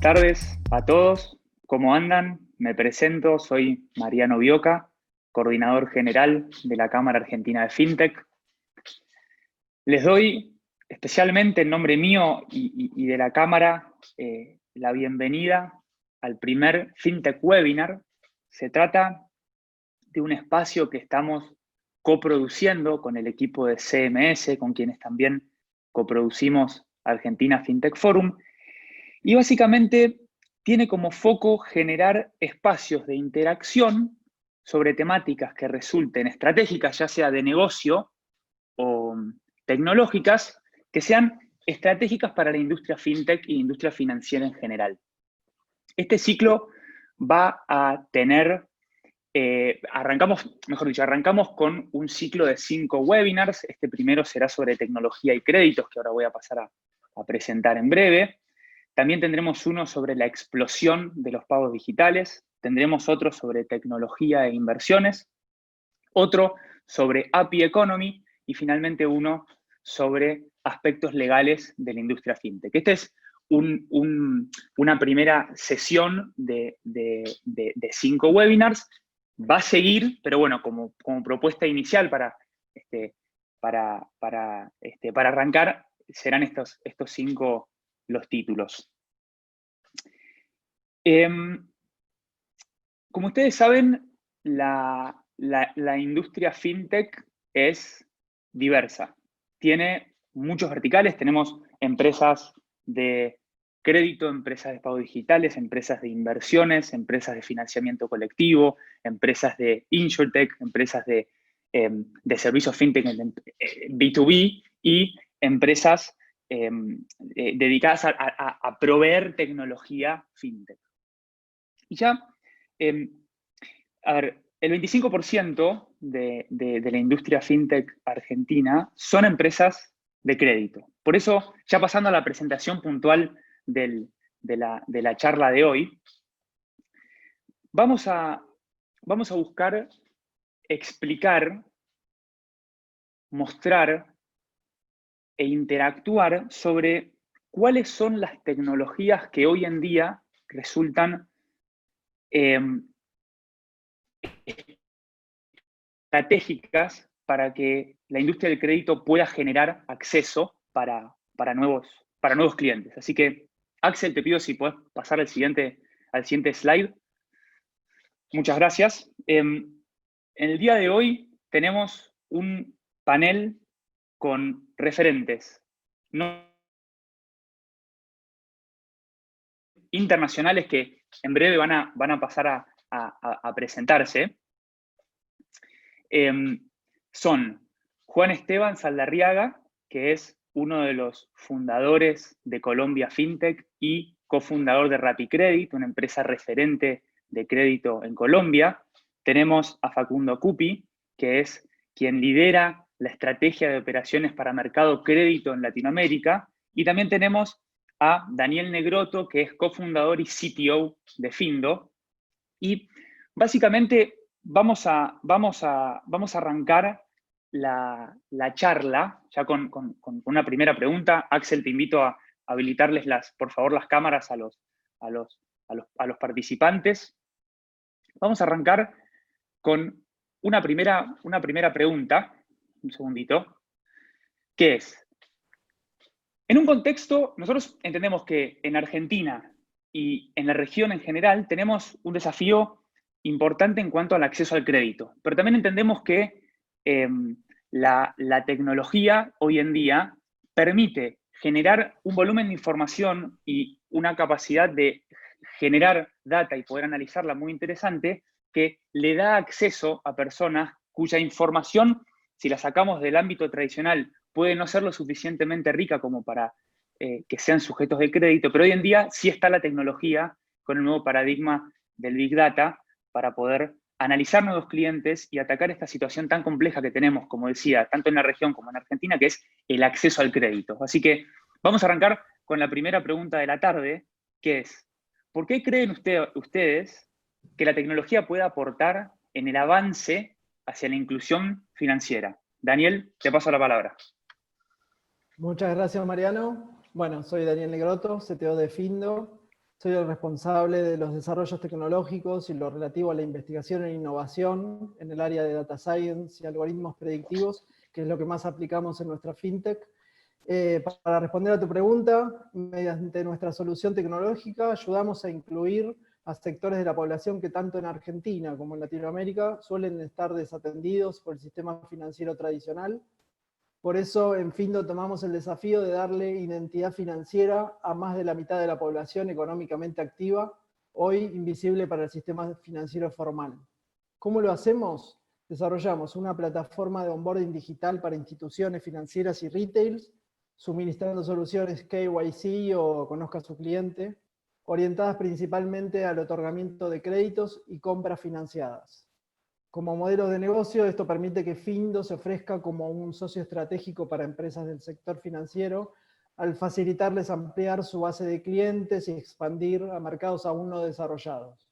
tardes a todos. ¿Cómo andan? Me presento, soy Mariano Bioca, coordinador general de la Cámara Argentina de FinTech. Les doy especialmente en nombre mío y de la Cámara la bienvenida al primer FinTech Webinar. Se trata de un espacio que estamos coproduciendo con el equipo de CMS, con quienes también coproducimos Argentina FinTech Forum, y básicamente tiene como foco generar espacios de interacción sobre temáticas que resulten estratégicas, ya sea de negocio o tecnológicas, que sean estratégicas para la industria fintech y industria financiera en general. Este ciclo va a tener, arrancamos con un ciclo de 5 webinars. Este primero será sobre tecnología y créditos, que ahora voy a pasar a presentar en breve. También tendremos uno sobre la explosión de los pagos digitales, tendremos otro sobre tecnología e inversiones, otro sobre API Economy y finalmente uno sobre aspectos legales de la industria fintech. Esta es una primera sesión de 5 webinars. Va a seguir, pero bueno, como propuesta inicial para arrancar, serán estos 5 los títulos. Como ustedes saben, la industria fintech es diversa. Tiene muchos verticales, tenemos empresas de crédito, empresas de pago digitales, empresas de inversiones, empresas de financiamiento colectivo, empresas de insurtech, empresas de servicios fintech B2B y empresas dedicadas a proveer tecnología fintech. Y ya, a ver, el 25% de la industria fintech argentina son empresas de crédito. Por eso, ya pasando a la presentación puntual de la charla de hoy, vamos a buscar explicar, mostrar e interactuar sobre cuáles son las tecnologías que hoy en día resultan estratégicas para que la industria del crédito pueda generar acceso para nuevos clientes. Así que, Axel, te pido si puedes pasar al siguiente slide. Muchas gracias. En el día de hoy tenemos un panel con referentes internacionales que en breve van a pasar a presentarse. Son Juan Esteban Saldarriaga, que es uno de los fundadores de Colombia FinTech y cofundador de RappiCredit, una empresa referente de crédito en Colombia. Tenemos a Facundo Cupi, que es quien lidera la estrategia de operaciones para mercado crédito en Latinoamérica. Y también tenemos a Daniel Negrotto, que es cofundador y CTO de Findo. Y básicamente vamos a arrancar la charla ya con una primera pregunta. Axel, te invito a habilitarles por favor las cámaras a los participantes. Vamos a arrancar con una primera pregunta, un segundito, que es, en un contexto, nosotros entendemos que en Argentina y en la región en general tenemos un desafío importante en cuanto al acceso al crédito, pero también entendemos que la tecnología hoy en día permite generar un volumen de información y una capacidad de generar data y poder analizarla muy interesante que le da acceso a personas cuya información, si la sacamos del ámbito tradicional, puede no ser lo suficientemente rica como para que sean sujetos de crédito, pero hoy en día sí está la tecnología con el nuevo paradigma del Big Data para poder analizar nuevos clientes y atacar esta situación tan compleja que tenemos, como decía, tanto en la región como en Argentina, que es el acceso al crédito. Así que vamos a arrancar con la primera pregunta de la tarde, que es, ¿por qué creen ustedes que la tecnología puede aportar en el avance hacia la inclusión financiera? Daniel, te paso la palabra. Muchas gracias, Mariano. Bueno, soy Daniel Negrotto, CTO de Findo. Soy el responsable de los desarrollos tecnológicos y lo relativo a la investigación e innovación en el área de Data Science y algoritmos predictivos, que es lo que más aplicamos en nuestra FinTech. Para responder a tu pregunta, mediante nuestra solución tecnológica ayudamos a incluir a sectores de la población que tanto en Argentina como en Latinoamérica suelen estar desatendidos por el sistema financiero tradicional. Por eso en Findo tomamos el desafío de darle identidad financiera a más de la mitad de la población económicamente activa, hoy invisible para el sistema financiero formal. ¿Cómo lo hacemos? Desarrollamos una plataforma de onboarding digital para instituciones financieras y retails, suministrando soluciones KYC o conozca a su cliente, orientadas principalmente al otorgamiento de créditos y compras financiadas. Como modelo de negocio, esto permite que Findo se ofrezca como un socio estratégico para empresas del sector financiero, al facilitarles ampliar su base de clientes y expandir a mercados aún no desarrollados.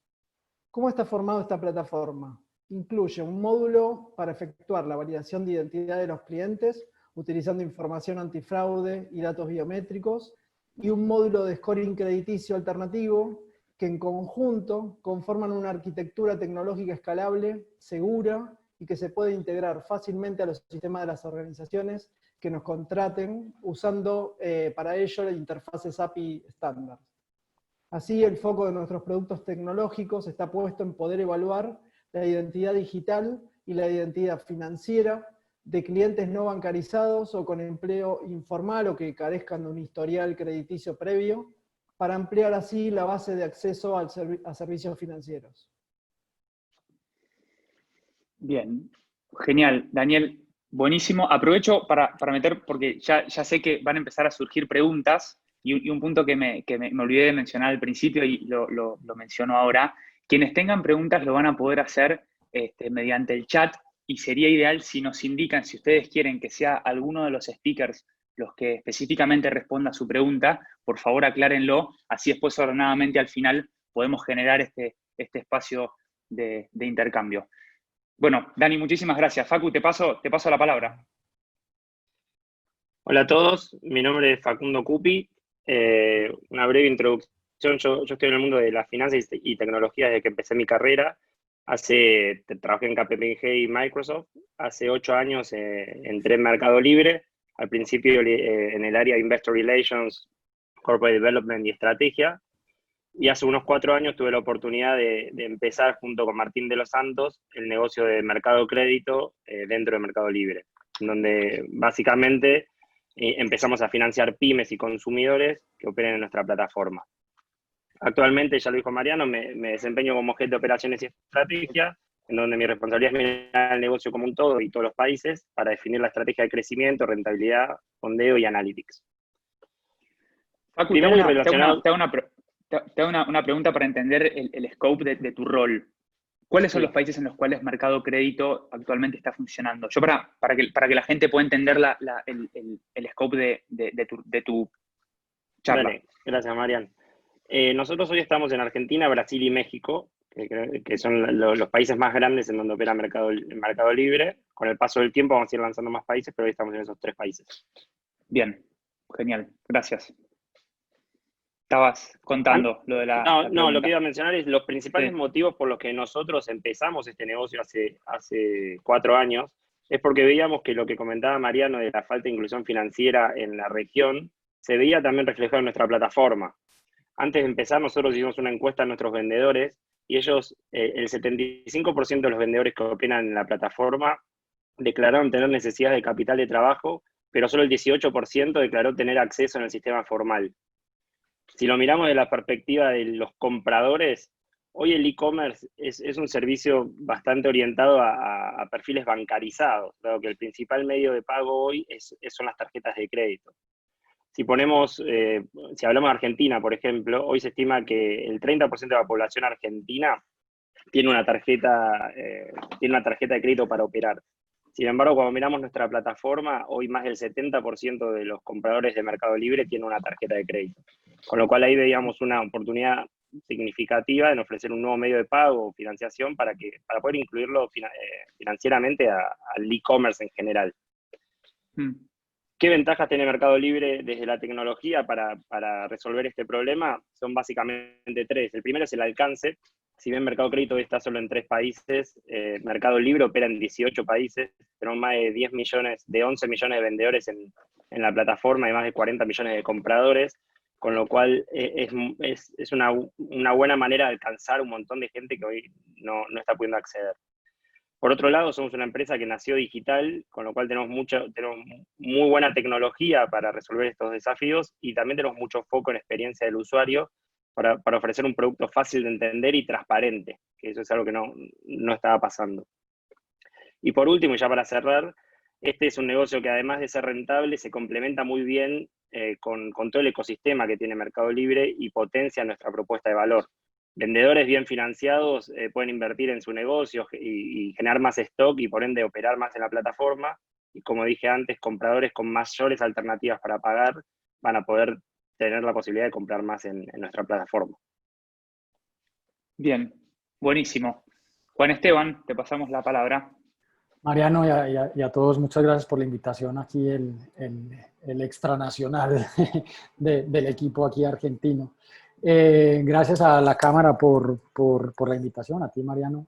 ¿Cómo está formada esta plataforma? Incluye un módulo para efectuar la validación de identidad de los clientes, utilizando información antifraude y datos biométricos, y un módulo de scoring crediticio alternativo, que en conjunto conforman una arquitectura tecnológica escalable, segura, y que se puede integrar fácilmente a los sistemas de las organizaciones que nos contraten, usando para ello la interfaces API estándar. Así, el foco de nuestros productos tecnológicos está puesto en poder evaluar la identidad digital y la identidad financiera de clientes no bancarizados o con empleo informal o que carezcan de un historial crediticio previo, para ampliar así la base de acceso a servicios financieros. Bien, genial. Daniel, buenísimo. Aprovecho para meter, porque ya sé que van a empezar a surgir preguntas, y un punto que me olvidé de mencionar al principio y lo menciono ahora. Quienes tengan preguntas lo van a poder hacer mediante el chat, y sería ideal si nos indican si ustedes quieren que sea alguno de los speakers los que específicamente responda a su pregunta. Por favor, aclárenlo, así después ordenadamente al final podemos generar este espacio de intercambio. Bueno, Dani, muchísimas gracias. Facu, te paso la palabra. Hola a todos, mi nombre es Facundo Cupi. Una breve introducción. Yo estoy en el mundo de las finanzas y tecnología desde que empecé mi carrera. Trabajé en KPMG y Microsoft. Hace 8 años entré en Mercado Libre, al principio en el área de Investor Relations, Corporate Development y Estrategia. Y hace unos 4 años tuve la oportunidad de empezar junto con Martín de los Santos el negocio de mercado crédito dentro de Mercado Libre, donde básicamente empezamos a financiar pymes y consumidores que operen en nuestra plataforma. Actualmente, ya lo dijo Mariano, me desempeño como jefe de operaciones y estrategia, en donde mi responsabilidad es mirar el negocio como un todo y todos los países para definir la estrategia de crecimiento, rentabilidad, fondeo y analytics. Facu, te hago una pregunta para entender el scope de tu rol. ¿Cuáles son los países en los cuales Mercado Crédito actualmente está funcionando? Yo para que la gente pueda entender el scope de tu charla. Dale, gracias, Marian. Nosotros hoy estamos en Argentina, Brasil y México, que son los países más grandes en donde opera Mercado Libre. Con el paso del tiempo vamos a ir lanzando más países, pero hoy estamos en esos 3 países. Bien, genial, gracias. Estabas contando lo de la lo que iba a mencionar es los principales motivos por los que nosotros empezamos este negocio hace 4 años, es porque veíamos que lo que comentaba Mariano de la falta de inclusión financiera en la región, se veía también reflejado en nuestra plataforma. Antes de empezar, nosotros hicimos una encuesta a nuestros vendedores, y ellos, el 75% de los vendedores que operan en la plataforma declararon tener necesidad de capital de trabajo, pero solo el 18% declaró tener acceso en el sistema formal. Si lo miramos de la perspectiva de los compradores, hoy el e-commerce es un servicio bastante orientado a perfiles bancarizados, dado que el principal medio de pago hoy son las tarjetas de crédito. Si hablamos de Argentina, por ejemplo, hoy se estima que el 30% de la población argentina tiene una tarjeta de crédito para operar. Sin embargo, cuando miramos nuestra plataforma, hoy más del 70% de los compradores de Mercado Libre tienen una tarjeta de crédito. Con lo cual ahí veíamos una oportunidad significativa en ofrecer un nuevo medio de pago o financiación para poder incluirlo financieramente al e-commerce en general. ¿Qué ventajas tiene Mercado Libre desde la tecnología para resolver este problema? Son básicamente tres. El primero es el alcance. Si bien Mercado Crédito hoy está solo en 3 países, Mercado Libre opera en 18 países. Tenemos más de 10 millones, de 11 millones de vendedores en la plataforma y más de 40 millones de compradores, con lo cual es una buena manera de alcanzar un montón de gente que hoy no está pudiendo acceder. Por otro lado, somos una empresa que nació digital, con lo cual tenemos muy buena tecnología para resolver estos desafíos y también tenemos mucho foco en experiencia del usuario para ofrecer un producto fácil de entender y transparente, que eso es algo que no estaba pasando. Y por último, y ya para cerrar, este es un negocio que además de ser rentable, se complementa muy bien con todo el ecosistema que tiene Mercado Libre y potencia nuestra propuesta de valor. Vendedores bien financiados pueden invertir en su negocio y generar más stock y por ende operar más en la plataforma. Y como dije antes, compradores con mayores alternativas para pagar van a poder tener la posibilidad de comprar más en nuestra plataforma. Bien, buenísimo. Juan Esteban, te pasamos la palabra. Mariano y a todos, muchas gracias por la invitación aquí, el extranacional del equipo aquí argentino. Gracias a la Cámara por la invitación, a ti Mariano.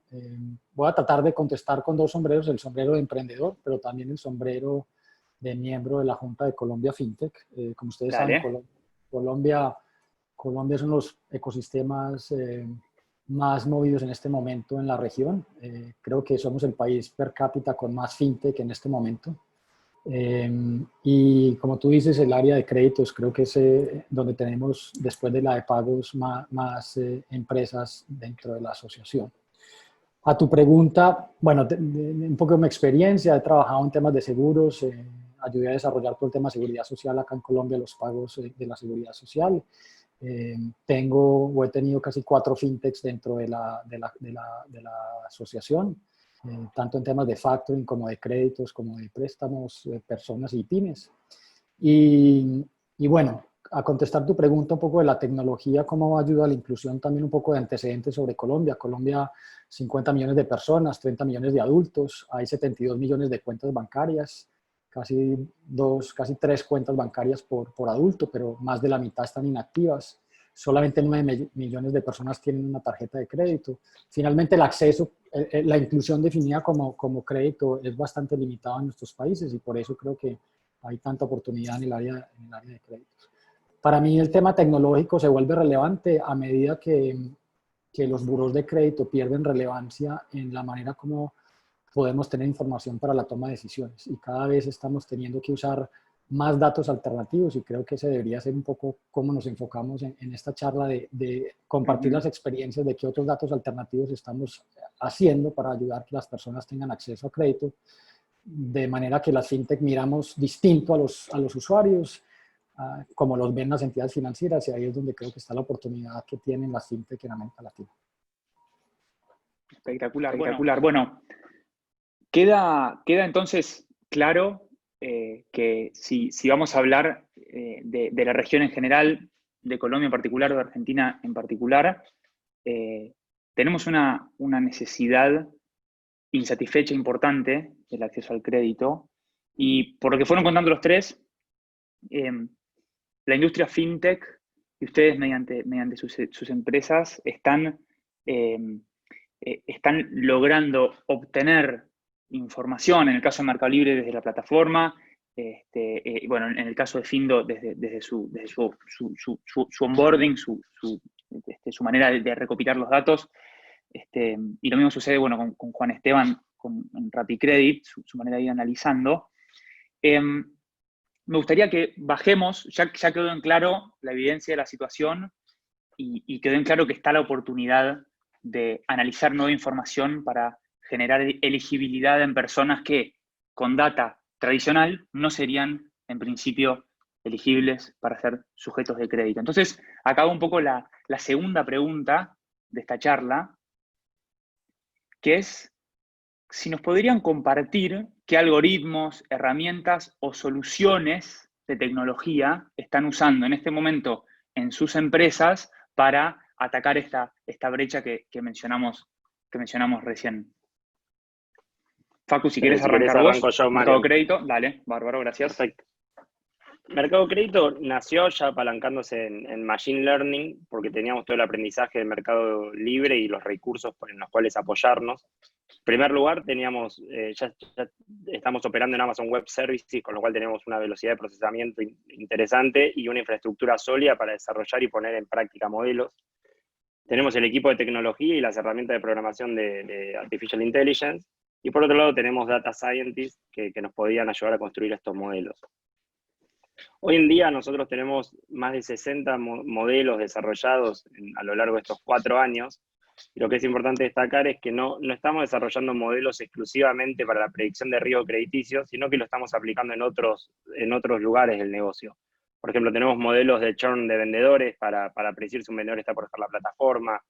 Voy a tratar de contestar con 2 sombreros, el sombrero de emprendedor, pero también el sombrero de miembro de la Junta de Colombia FinTech. Como ustedes saben, Colombia es uno de los ecosistemas más movidos en este momento en la región. Creo que somos el país per cápita con más fintech en este momento. Y como tú dices, el área de créditos creo que es donde tenemos, después de la de pagos, más empresas dentro de la asociación. A tu pregunta, bueno, un poco de mi experiencia, he trabajado en temas de seguros, ayudé a desarrollar todo el tema de seguridad social acá en Colombia, los pagos de la seguridad social. He tenido casi 4 fintechs dentro de la asociación, tanto en temas de factoring como de créditos, como de préstamos, personas y pymes. Y bueno, a contestar tu pregunta un poco de la tecnología, cómo ayuda a la inclusión, también un poco de antecedentes sobre Colombia. Colombia, 50 millones de personas, 30 millones de adultos, hay 72 millones de cuentas bancarias, casi 3 cuentas bancarias por adulto, pero más de la mitad están inactivas. Solamente 9 millones de personas tienen una tarjeta de crédito. Finalmente, el acceso, la inclusión definida como crédito es bastante limitada en nuestros países y por eso creo que hay tanta oportunidad en el área de créditos. Para mí, el tema tecnológico se vuelve relevante a medida que los buros de crédito pierden relevancia en la manera como podemos tener información para la toma de decisiones y cada vez estamos teniendo que usar más datos alternativos y creo que ese debería ser un poco cómo nos enfocamos en esta charla de compartir las experiencias de qué otros datos alternativos estamos haciendo para ayudar a que las personas tengan acceso a crédito, de manera que las fintech miramos distinto a los usuarios, como los ven las entidades financieras, y ahí es donde creo que está la oportunidad que tienen las fintech en América Latina. Espectacular. Bueno, queda entonces claro que si vamos a hablar de la región en general, de Colombia en particular o de Argentina en particular, tenemos una necesidad insatisfecha importante del acceso al crédito. Y por lo que fueron contando los tres, la industria fintech y ustedes mediante sus empresas están logrando obtener información, en el caso de Mercado Libre desde la plataforma, bueno, en el caso de Findo desde su onboarding, su manera de recopilar los datos, y lo mismo sucede, bueno, con Juan Esteban, con RappiCredit, su manera de ir analizando. Me gustaría que bajemos, ya quedó en claro la evidencia de la situación y quedó en claro que está la oportunidad de analizar nueva información para generar elegibilidad en personas que con data tradicional no serían en principio elegibles para ser sujetos de crédito. Entonces, acabo un poco la segunda pregunta de esta charla, que es si nos podrían compartir qué algoritmos, herramientas o soluciones de tecnología están usando en este momento en sus empresas para atacar esta brecha que mencionamos recién. Facu, si quieres arrancar vos, yo, Mercado Crédito, dale, bárbaro, gracias. Perfecto. Mercado Crédito nació ya apalancándose en Machine Learning, porque teníamos todo el aprendizaje del mercado libre y los recursos en los cuales apoyarnos. En primer lugar, teníamos, ya estamos operando en Amazon Web Services, con lo cual tenemos una velocidad de procesamiento interesante y una infraestructura sólida para desarrollar y poner en práctica modelos. Tenemos el equipo de tecnología y las herramientas de programación de Artificial Intelligence, y por otro lado tenemos Data Scientists que nos podían ayudar a construir estos modelos. Hoy en día nosotros tenemos más de 60 modelos desarrollados a lo largo de estos 4 años, y lo que es importante destacar es que no estamos desarrollando modelos exclusivamente para la predicción de riesgo crediticio, sino que lo estamos aplicando en otros lugares del negocio. Por ejemplo, tenemos modelos de churn de vendedores para predecir si un vendedor está por dejar la plataforma,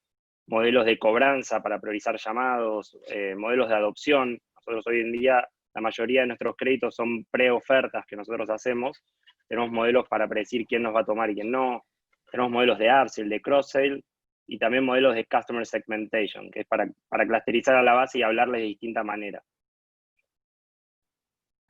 modelos de cobranza para priorizar llamados, modelos de adopción. Nosotros hoy en día, la mayoría de nuestros créditos son pre-ofertas que nosotros hacemos. Tenemos modelos para predecir quién nos va a tomar y quién no. Tenemos modelos de upsell, de cross-sell, y también modelos de customer segmentation, que es para clusterizar a la base y hablarles de distinta manera.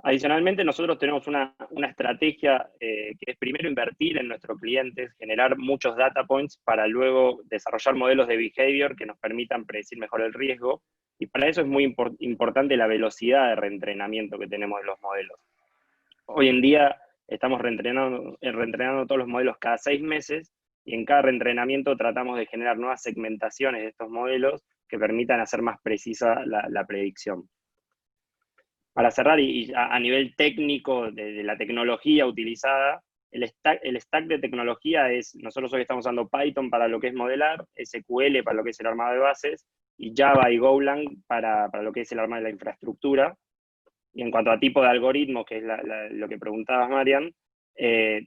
Adicionalmente, nosotros tenemos una estrategia que es primero invertir en nuestros clientes, generar muchos data points para luego desarrollar modelos de behavior que nos permitan predecir mejor el riesgo, y para eso es muy importante la velocidad de reentrenamiento que tenemos de los modelos. Hoy en día estamos reentrenando todos los modelos cada 6 meses, y en cada reentrenamiento tratamos de generar nuevas segmentaciones de estos modelos que permitan hacer más precisa la predicción. Para cerrar, y a nivel técnico de la tecnología utilizada, el stack de tecnología es, nosotros hoy estamos usando Python para lo que es modelar, SQL para lo que es el armado de bases, y Java y Golang para lo que es el armado de la infraestructura. Y en cuanto a tipo de algoritmos, que es lo que preguntabas, Marian,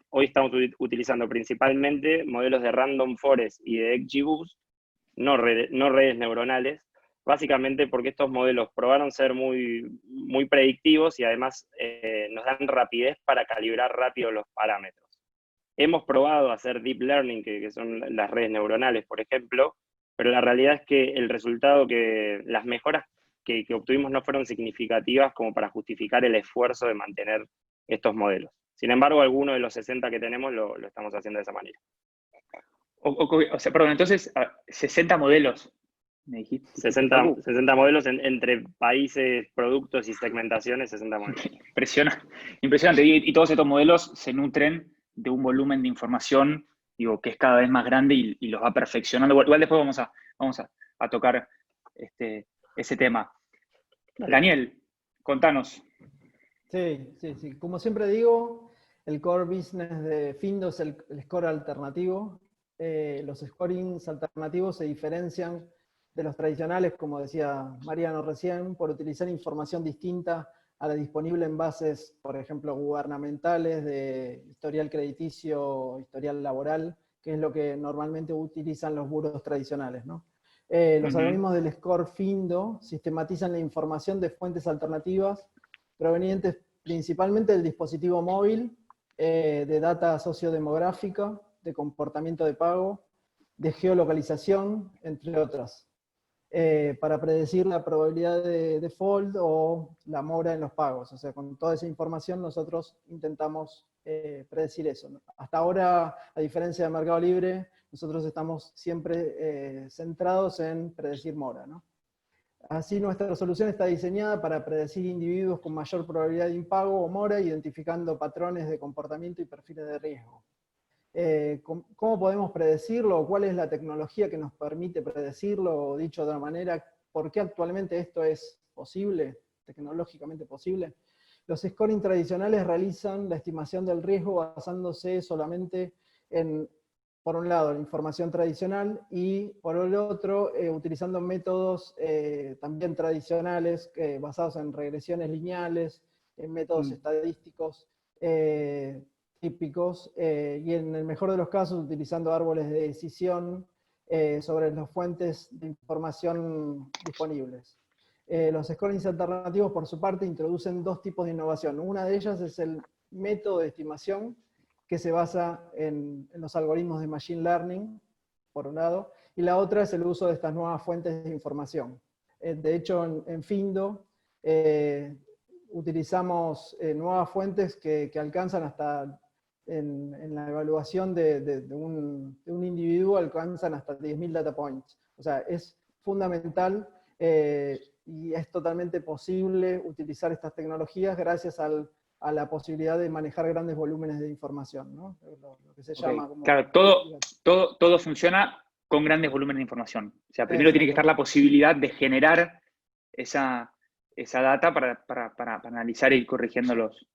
hoy estamos utilizando principalmente modelos de Random Forest y de XGBoost, no redes neuronales, básicamente porque estos modelos probaron ser muy predictivos y además nos dan rapidez para calibrar rápido los parámetros. Hemos probado hacer deep learning, que son las redes neuronales, por ejemplo, pero la realidad es que el resultado, las mejoras que obtuvimos no fueron significativas como para justificar el esfuerzo de mantener estos modelos. Sin embargo, algunos de los 60 que tenemos lo estamos haciendo de esa manera. O sea, perdón, entonces, 60 modelos, me dijiste. 60 modelos entre países, productos y segmentaciones, 60 modelos. Impresionante. Y todos estos modelos se nutren de un volumen de información, digo, que es cada vez más grande y los va perfeccionando. Igual después vamos a tocar ese tema. Daniel, contanos. Sí. Como siempre digo, el core business de Findo es el score alternativo. Los scorings alternativos se diferencian de los tradicionales, como decía Mariano recién, por utilizar información distinta a la disponible en bases, por ejemplo, gubernamentales, de historial crediticio, historial laboral, que es lo que normalmente utilizan los buros tradicionales, ¿no? Los algoritmos del score Findo sistematizan la información de fuentes alternativas provenientes principalmente del dispositivo móvil, de data sociodemográfica, de comportamiento de pago, de geolocalización, entre otras, para predecir la probabilidad de default o la mora en los pagos. O sea, con toda esa información nosotros intentamos predecir eso, ¿no? Hasta ahora, a diferencia de Mercado Libre, nosotros estamos siempre centrados en predecir mora, ¿no? Así nuestra solución está diseñada para predecir individuos con mayor probabilidad de impago o mora, identificando patrones de comportamiento y perfiles de riesgo. ¿Cómo podemos predecirlo? ¿Cuál es la tecnología que nos permite predecirlo? O dicho de otra manera, ¿por qué actualmente esto es posible, tecnológicamente posible? Los scoring tradicionales realizan la estimación del riesgo basándose solamente en, por un lado, la información tradicional, y por el otro, utilizando métodos también tradicionales, basados en regresiones lineales, en métodos estadísticos típicos, y en el mejor de los casos utilizando árboles de decisión sobre las fuentes de información disponibles. Los scorings alternativos, por su parte, introducen 2 tipos de innovación. Una de ellas es el método de estimación, que se basa en los algoritmos de Machine Learning, por un lado, y la otra es el uso de estas nuevas fuentes de información. De hecho, en Findo utilizamos nuevas fuentes que alcanzan hasta en la evaluación de un individuo alcanzan hasta 10.000 data points. O sea, es fundamental y es totalmente posible utilizar estas tecnologías gracias a la posibilidad de manejar grandes volúmenes de información, ¿no? Lo que se llama como... Claro, todo funciona con grandes volúmenes de información. O sea, primero tiene que estar la posibilidad de generar esa data para analizar e ir corrigiendo los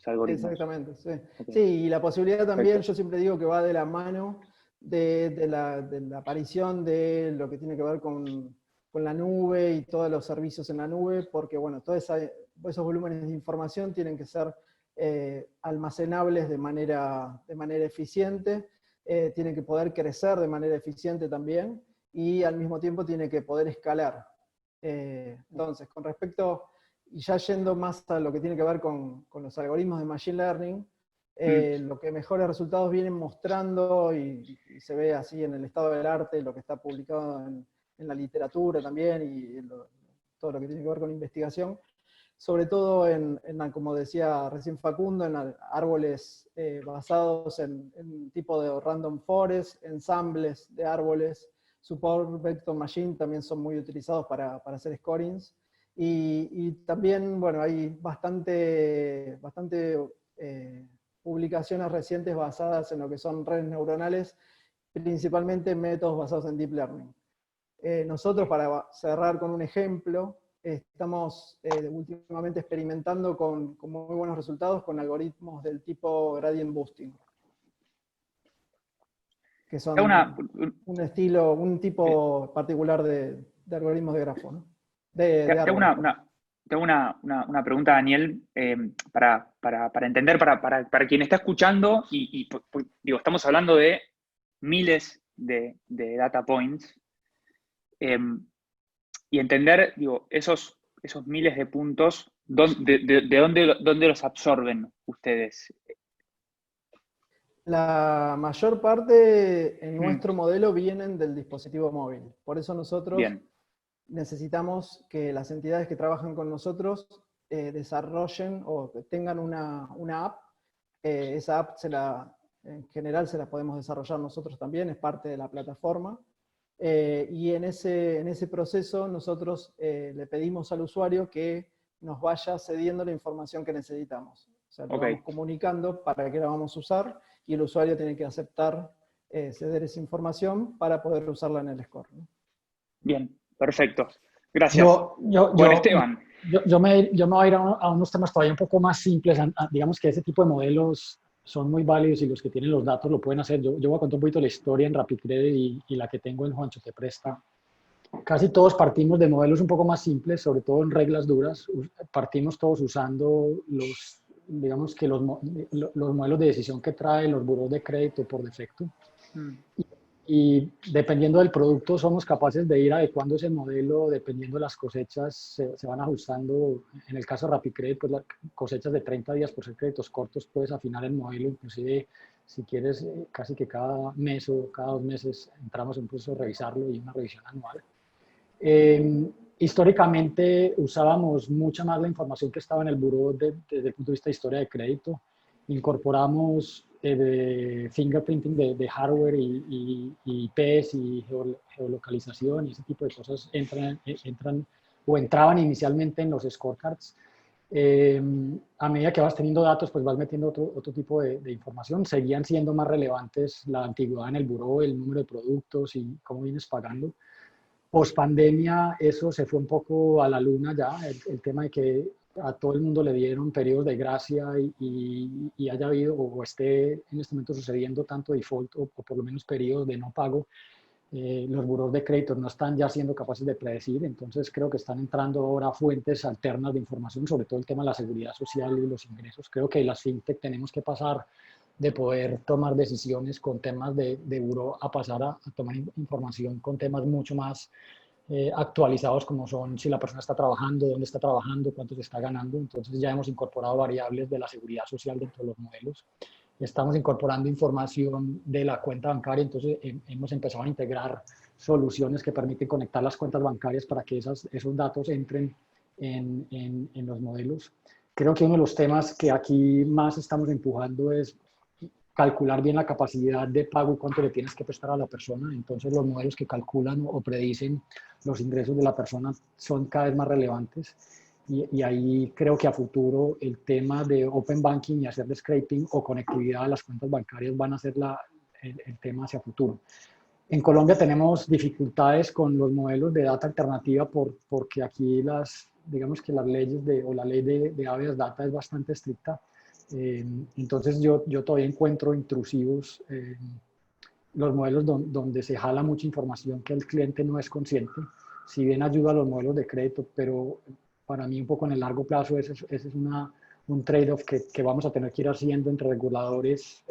algoritmos. Exactamente, sí. Sí, y la posibilidad también, yo siempre digo que va de la mano de la aparición de lo que tiene que ver con la nube y todos los servicios en la nube, porque bueno, todos esos volúmenes de información tienen que ser almacenables de manera eficiente, tienen que poder crecer de manera eficiente también, y al mismo tiempo tiene que poder escalar. Entonces, con respecto, y ya yendo más a lo que tiene que ver con los algoritmos de Machine Learning, lo que mejores resultados vienen mostrando, y se ve así en el estado del arte, lo que está publicado en la literatura también, y todo lo que tiene que ver con investigación, sobre todo como decía recién Facundo, en árboles basados en tipo de random forest, ensambles de árboles. Support Vector Machine también son muy utilizados para hacer scorings. Y también, bueno, hay bastante publicaciones recientes basadas en lo que son redes neuronales, principalmente métodos basados en Deep Learning. Nosotros, para cerrar con un ejemplo, estamos últimamente experimentando con muy buenos resultados con algoritmos del tipo Gradient Boosting, que son un tipo particular de algoritmos de grafo, ¿no? Tengo una pregunta, Daniel, para entender, para quien está escuchando, digo, estamos hablando de miles de data points, y entender, digo, esos miles de puntos, ¿de dónde los absorben ustedes? La mayor parte en nuestro modelo vienen del dispositivo móvil. Por eso nosotros necesitamos que las entidades que trabajan con nosotros desarrollen o tengan una app. Esa app en general se la podemos desarrollar nosotros también, es parte de la plataforma. Y en ese proceso nosotros le pedimos al usuario que nos vaya cediendo la información que necesitamos. O sea, le vamos comunicando para qué la vamos a usar, y el usuario tiene que aceptar ceder esa información para poder usarla en el score, ¿no? Bien, perfecto. Gracias. Esteban. Yo me voy a ir a unos temas todavía un poco más simples. Digamos que ese tipo de modelos son muy válidos y los que tienen los datos lo pueden hacer. Yo voy a contar un poquito la historia en RapidCredit y la que tengo en Juancho Te Presta. Casi todos partimos de modelos un poco más simples, sobre todo en reglas duras. Partimos todos usando digamos que los modelos de decisión que traen los buros de crédito por defecto. Y dependiendo del producto somos capaces de ir adecuando ese modelo, dependiendo de las cosechas, se van ajustando. En el caso de RapidCredit, pues las cosechas de 30 días por ser créditos cortos, puedes afinar el modelo, inclusive si quieres, casi que cada mes o cada 2 meses entramos en un proceso de revisarlo y una revisión anual. Históricamente usábamos mucha más la información que estaba en el buró desde el punto de vista de historia de crédito. Incorporamos fingerprinting de hardware y IPs y geolocalización y ese tipo de cosas entran o entraban inicialmente en los scorecards. A medida que vas teniendo datos, pues vas metiendo otro tipo de información. Seguían siendo más relevantes la antigüedad en el buró, el número de productos y cómo vienes pagando. Post pandemia eso se fue un poco a la luna ya, el tema de que a todo el mundo le dieron periodos de gracia y haya habido o esté en este momento sucediendo tanto default o por lo menos periodos de no pago. Los buros de crédito no están ya siendo capaces de predecir, entonces creo que están entrando ahora fuentes alternas de información, sobre todo el tema de la seguridad social y los ingresos. Creo que las fintech tenemos que pasar de poder tomar decisiones con temas de buró a pasar a tomar información con temas mucho más actualizados, como son si la persona está trabajando, dónde está trabajando, cuánto se está ganando. Entonces ya hemos incorporado variables de la seguridad social dentro de los modelos. Estamos incorporando información de la cuenta bancaria, entonces hemos empezado a integrar soluciones que permiten conectar las cuentas bancarias para que esos datos entren en los modelos. Creo que uno de los temas que aquí más estamos empujando es calcular bien la capacidad de pago y cuánto le tienes que prestar a la persona. Entonces los modelos que calculan o predicen los ingresos de la persona son cada vez más relevantes. Y ahí creo que a futuro el tema de open banking y hacer de scraping o conectividad a las cuentas bancarias van a ser el tema hacia futuro. En Colombia tenemos dificultades con los modelos de data alternativa porque aquí digamos que las leyes o la ley de habeas data es bastante estricta. Entonces yo todavía encuentro intrusivos los modelos donde se jala mucha información que el cliente no es consciente. Si bien ayuda a los modelos de crédito, pero para mí un poco en el largo plazo ese es un trade-off que vamos a tener que ir haciendo entre reguladores,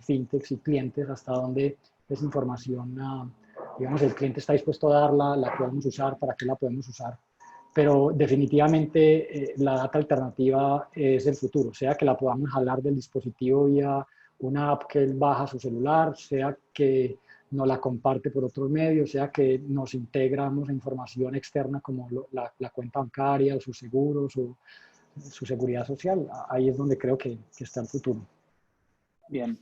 fintechs y clientes, hasta donde esa información, digamos, el cliente está dispuesto a darla, la podemos usar, para qué la podemos usar. Pero definitivamente la data alternativa es el futuro, sea que la podamos jalar del dispositivo vía una app que él baja a su celular, sea que nos la comparte por otros medios, sea que nos integramos a información externa como la cuenta bancaria o sus seguros o su seguridad social. Ahí es donde creo que está el futuro. Bien,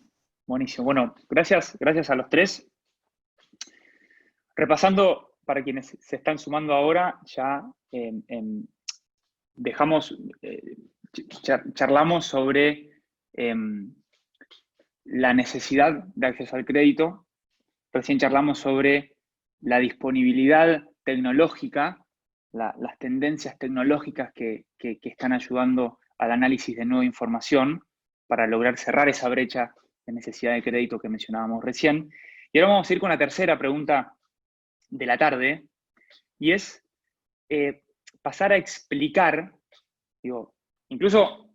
buenísimo. Bueno, gracias a los tres. Repasando, para quienes se están sumando ahora, ya charlamos sobre la necesidad de acceso al crédito. Recién charlamos sobre la disponibilidad tecnológica, las tendencias tecnológicas que están ayudando al análisis de nueva información para lograr cerrar esa brecha de necesidad de crédito que mencionábamos recién. Y ahora vamos a ir con la tercera pregunta de la tarde, y es pasar a explicar, digo, incluso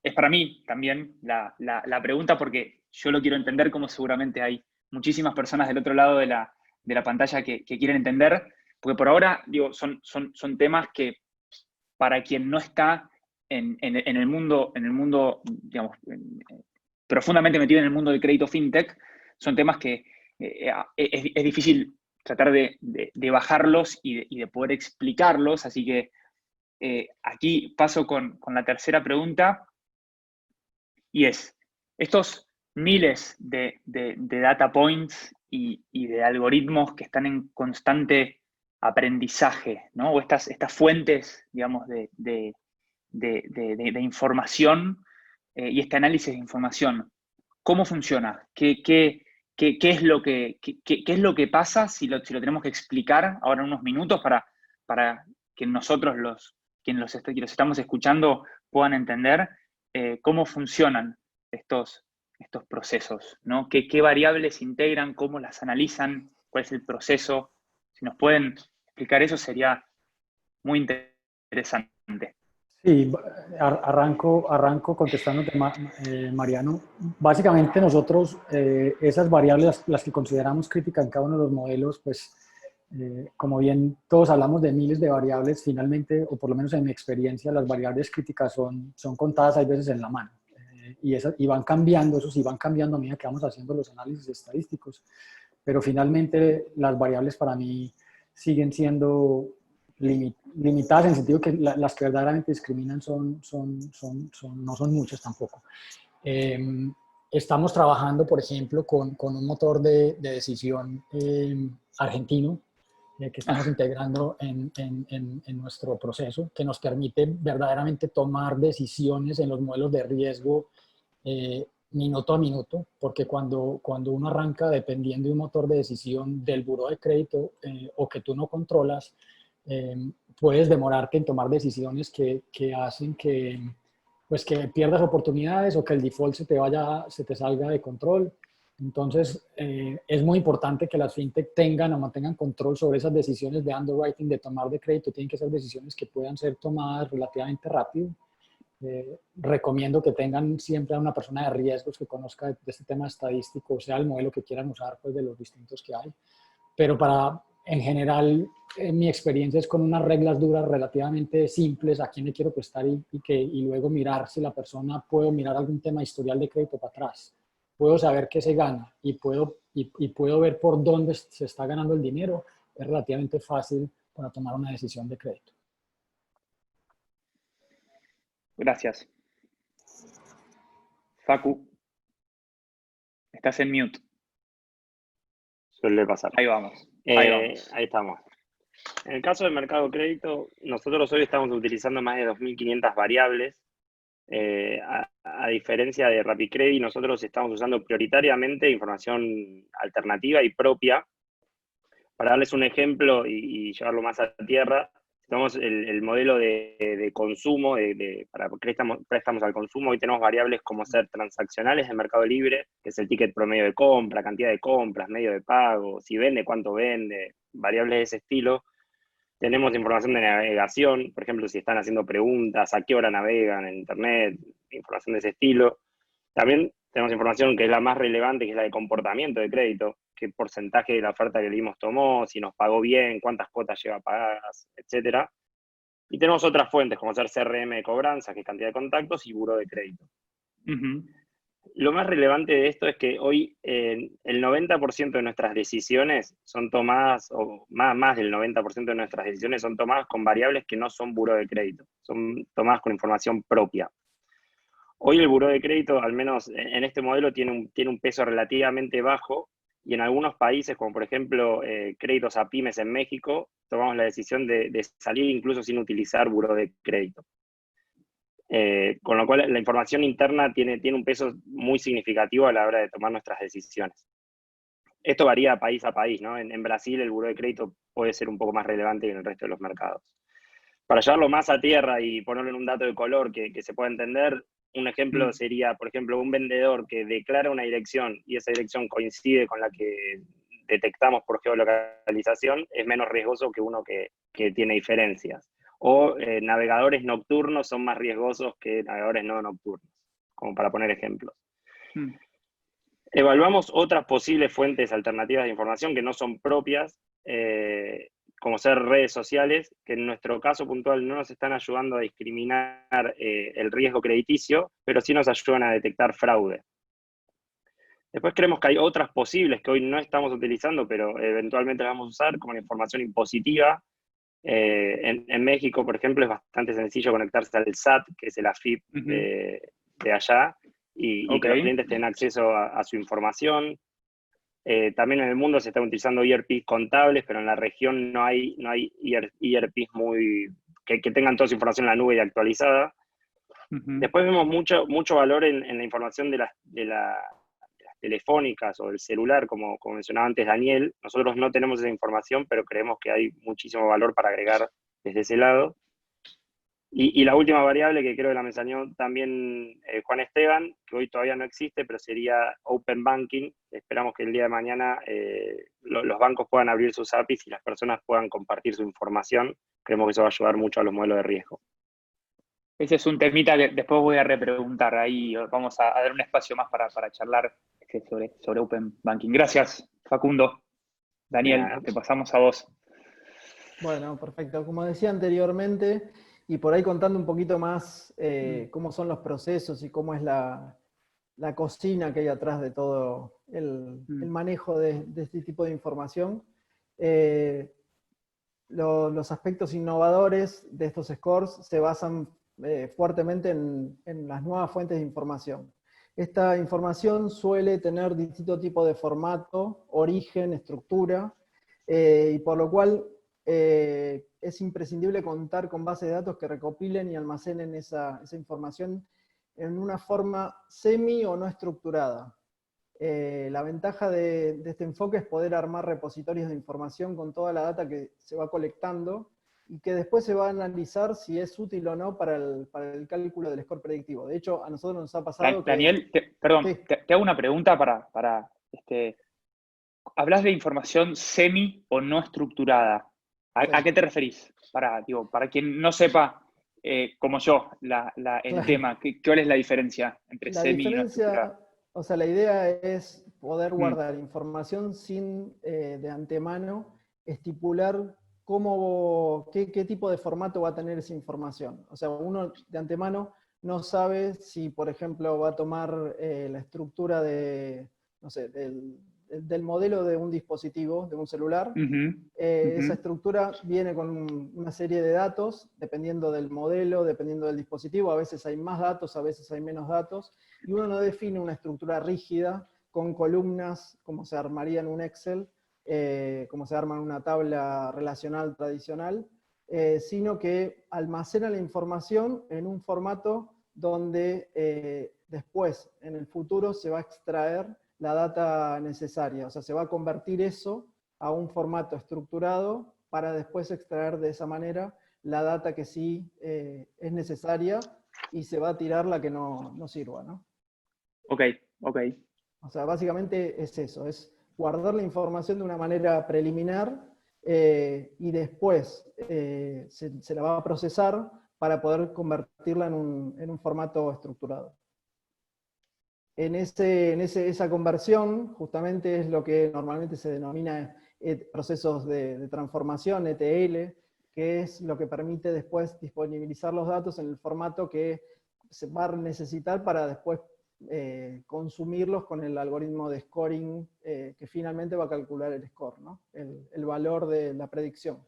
es para mí también la pregunta, porque yo lo quiero entender, como seguramente hay muchísimas personas del otro lado de la pantalla que quieren entender, porque por ahora, digo, son temas que para quien no está en el mundo, digamos, profundamente metido en el mundo del crédito fintech, son temas que es difícil tratar de bajarlos y de poder explicarlos, así que aquí paso con la tercera pregunta, y es, estos miles de data points y de algoritmos que están en constante aprendizaje, ¿no? O estas fuentes, digamos, de información y este análisis de información, ¿cómo funciona? ¿Qué es lo que pasa si lo tenemos que explicar ahora en unos minutos para que nosotros, quienes los estamos escuchando, puedan entender cómo funcionan estos procesos, ¿no? ¿Qué variables integran? ¿Cómo las analizan? ¿Cuál es el proceso? Si nos pueden explicar eso, sería muy interesante. Sí, arranco contestándote, Mariano. Básicamente nosotros, esas variables, las que consideramos críticas en cada uno de los modelos, pues como bien todos hablamos de miles de variables, finalmente, o por lo menos en mi experiencia, las variables críticas son contadas hay veces en la mano. Y van cambiando, eso sí, van cambiando a medida que vamos haciendo los análisis estadísticos. Pero finalmente las variables para mí siguen siendo limitadas en el sentido que las que verdaderamente discriminan no son muchas tampoco. Estamos trabajando, por ejemplo, con un motor de decisión argentino que estamos integrando en nuestro proceso, que nos permite verdaderamente tomar decisiones en los modelos de riesgo minuto a minuto, porque cuando uno arranca dependiendo de un motor de decisión del buró de crédito o que tú no controlas, puedes demorarte en tomar decisiones que hacen pues que pierdas oportunidades o que el default se te salga de control. Entonces, es muy importante que las fintech tengan o mantengan control sobre esas decisiones de underwriting, de tomar de crédito. Tienen que ser decisiones que puedan ser tomadas relativamente rápido. Recomiendo que tengan siempre a una persona de riesgos que conozca de este tema estadístico, o sea, el modelo que quieran usar, pues de los distintos que hay. Pero en general, mi experiencia es con unas reglas duras relativamente simples, a quién le quiero prestar y luego mirar si la persona, puedo mirar algún tema de historial de crédito para atrás. Puedo saber qué se gana y puedo ver por dónde se está ganando el dinero. Es relativamente fácil para tomar una decisión de crédito. Gracias. Facu. Estás en mute. Suele pasar. Ahí vamos. Ahí estamos. En el caso del mercado de crédito, nosotros hoy estamos utilizando más de 2.500 variables. A diferencia de RappiCredit, nosotros estamos usando prioritariamente información alternativa y propia. Para darles un ejemplo y llevarlo más a tierra, tenemos el modelo de consumo, para préstamos al consumo. Hoy tenemos variables como ser transaccionales de Mercado Libre, que es el ticket promedio de compra, cantidad de compras, medio de pago, si vende, cuánto vende, variables de ese estilo. Tenemos información de navegación, por ejemplo, si están haciendo preguntas, a qué hora navegan en Internet, información de ese estilo. También tenemos información que es la más relevante, que es la de comportamiento de crédito, qué porcentaje de la oferta que le dimos tomó, si nos pagó bien, cuántas cuotas lleva pagadas, etc. Y tenemos otras fuentes, como ser CRM de cobranza, que es cantidad de contactos, y buró de crédito. Lo más relevante de esto es que hoy el 90% de nuestras decisiones son tomadas, o más del 90% de nuestras decisiones son tomadas con variables que no son buró de crédito, son tomadas con información propia. Hoy el buró de crédito, al menos en este modelo, tiene un peso relativamente bajo, y en algunos países, como por ejemplo créditos a pymes en México, tomamos la decisión de salir incluso sin utilizar buró de crédito. Con lo cual la información interna tiene un peso muy significativo a la hora de tomar nuestras decisiones. Esto varía país a país, ¿no? En Brasil el buró de crédito puede ser un poco más relevante que en el resto de los mercados. Para llevarlo más a tierra y ponerlo en un dato de color que se pueda entender, un ejemplo sería, por ejemplo, un vendedor que declara una dirección y esa dirección coincide con la que detectamos por geolocalización, es menos riesgoso que uno que tiene diferencias. O navegadores nocturnos son más riesgosos que navegadores no nocturnos, como para poner ejemplos. Evaluamos otras posibles fuentes alternativas de información que no son propias, como ser redes sociales, que en nuestro caso puntual no nos están ayudando a discriminar el riesgo crediticio, pero sí nos ayudan a detectar fraude. Después creemos que hay otras posibles que hoy no estamos utilizando, pero eventualmente las vamos a usar, como la información impositiva. En México, por ejemplo, es bastante sencillo conectarse al SAT, que es el AFIP de allá, y que los clientes tengan acceso a su información. También en el mundo se están utilizando ERPs contables, pero en la región no hay ERPs que tengan toda su información en la nube y actualizada. Después vemos mucho valor en la información de las telefónicas o del celular, como mencionaba antes Daniel. Nosotros no tenemos esa información, pero creemos que hay muchísimo valor para agregar desde ese lado. Y la última variable que creo que la mencionó también Juan Esteban, que hoy todavía no existe, pero sería Open Banking. Esperamos que el día de mañana los bancos puedan abrir sus APIs y las personas puedan compartir su información. Creemos que eso va a ayudar mucho a los modelos de riesgo. Ese es un temita que después voy a repreguntar. Ahí vamos a dar un espacio más para charlar sobre Open Banking. Gracias, Facundo. Daniel, te pasamos a vos. Bueno, perfecto. Como decía anteriormente, y por ahí contando un poquito más cómo son los procesos y cómo es la cocina que hay atrás de todo el manejo de este tipo de información, los aspectos innovadores de estos scores se basan fuertemente en las nuevas fuentes de información. Esta información suele tener distinto tipo de formato, origen, estructura, y por lo cual es imprescindible contar con bases de datos que recopilen y almacenen esa información en una forma semi o no estructurada. La ventaja de este enfoque es poder armar repositorios de información con toda la data que se va colectando y que después se va a analizar si es útil o no para el cálculo del score predictivo. De hecho, a nosotros nos ha pasado Daniel, que... te hago una pregunta para hablas de información semi o no estructurada. ¿A qué te referís? Para quien no sepa, como yo, el tema, ¿cuál es la diferencia entre semi y no estructurada? O sea, la idea es poder guardar información sin de antemano estipular qué tipo de formato va a tener esa información. O sea, uno de antemano no sabe si, por ejemplo, va a tomar la estructura no sé, del modelo de un dispositivo, de un celular. Esa estructura viene con una serie de datos, dependiendo del modelo, dependiendo del dispositivo. A veces hay más datos, a veces hay menos datos, y uno no define una estructura rígida con columnas, como se armaría en un Excel, como se arma en una tabla relacional tradicional, sino que almacena la información en un formato donde después, en el futuro, se va a extraer la data necesaria. O sea, se va a convertir eso a un formato estructurado para después extraer de esa manera la data que sí es necesaria y se va a tirar la que no sirva, ¿no? Ok. O sea, básicamente es eso, es guardar la información de una manera preliminar y después se la va a procesar para poder convertirla en un formato estructurado. Esa conversión justamente es lo que normalmente se denomina procesos de transformación, ETL, que es lo que permite después disponibilizar los datos en el formato que se va a necesitar para después consumirlos con el algoritmo de scoring que finalmente va a calcular el score, ¿no? El valor de la predicción.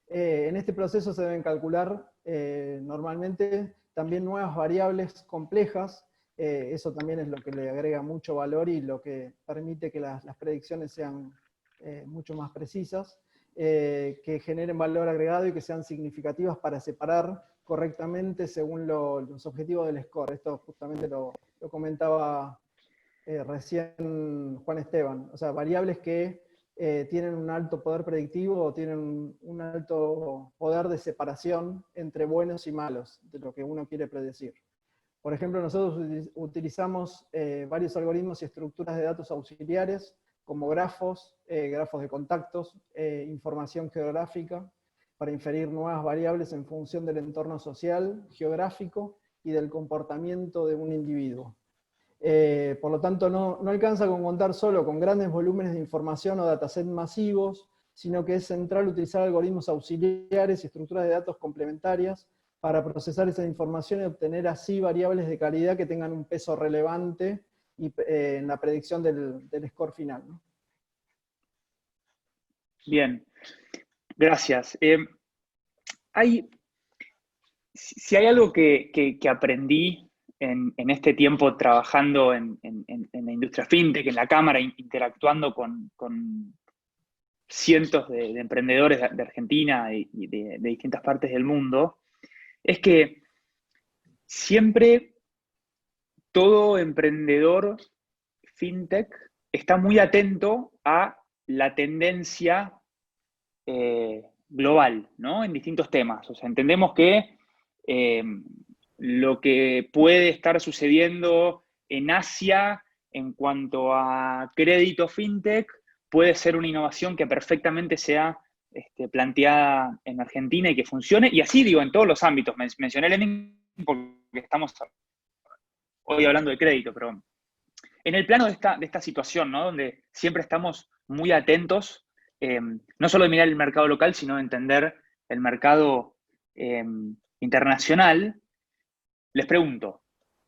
En este proceso se deben calcular normalmente también nuevas variables complejas. Eso también es lo que le agrega mucho valor y lo que permite que las predicciones sean mucho más precisas, que generen valor agregado y que sean significativas para separar correctamente según los objetivos del score. Esto justamente lo comentaba recién Juan Esteban. O sea, variables que tienen un alto poder predictivo o tienen un alto poder de separación entre buenos y malos de lo que uno quiere predecir. Por ejemplo, nosotros utilizamos varios algoritmos y estructuras de datos auxiliares, como grafos, grafos de contactos, información geográfica, para inferir nuevas variables en función del entorno social, geográfico y del comportamiento de un individuo. Por lo tanto, no alcanza con contar solo con grandes volúmenes de información o datasets masivos, sino que es central utilizar algoritmos auxiliares y estructuras de datos complementarias para procesar esa información y obtener así variables de calidad que tengan un peso relevante en la predicción del score final, ¿no? Bien, gracias. Si hay algo que aprendí en este tiempo trabajando en la industria fintech, en la cámara, interactuando con cientos de emprendedores de Argentina y de distintas partes del mundo, es que siempre todo emprendedor fintech está muy atento a la tendencia global, ¿no? En distintos temas. O sea, entendemos que lo que puede estar sucediendo en Asia en cuanto a crédito fintech puede ser una innovación que perfectamente sea planteada en Argentina y que funcione, y así digo, en todos los ámbitos. Mencioné lending porque estamos hoy hablando de crédito, pero en el plano de esta situación, ¿no? Donde siempre estamos muy atentos, no solo de mirar el mercado local, sino de entender el mercado internacional, les pregunto,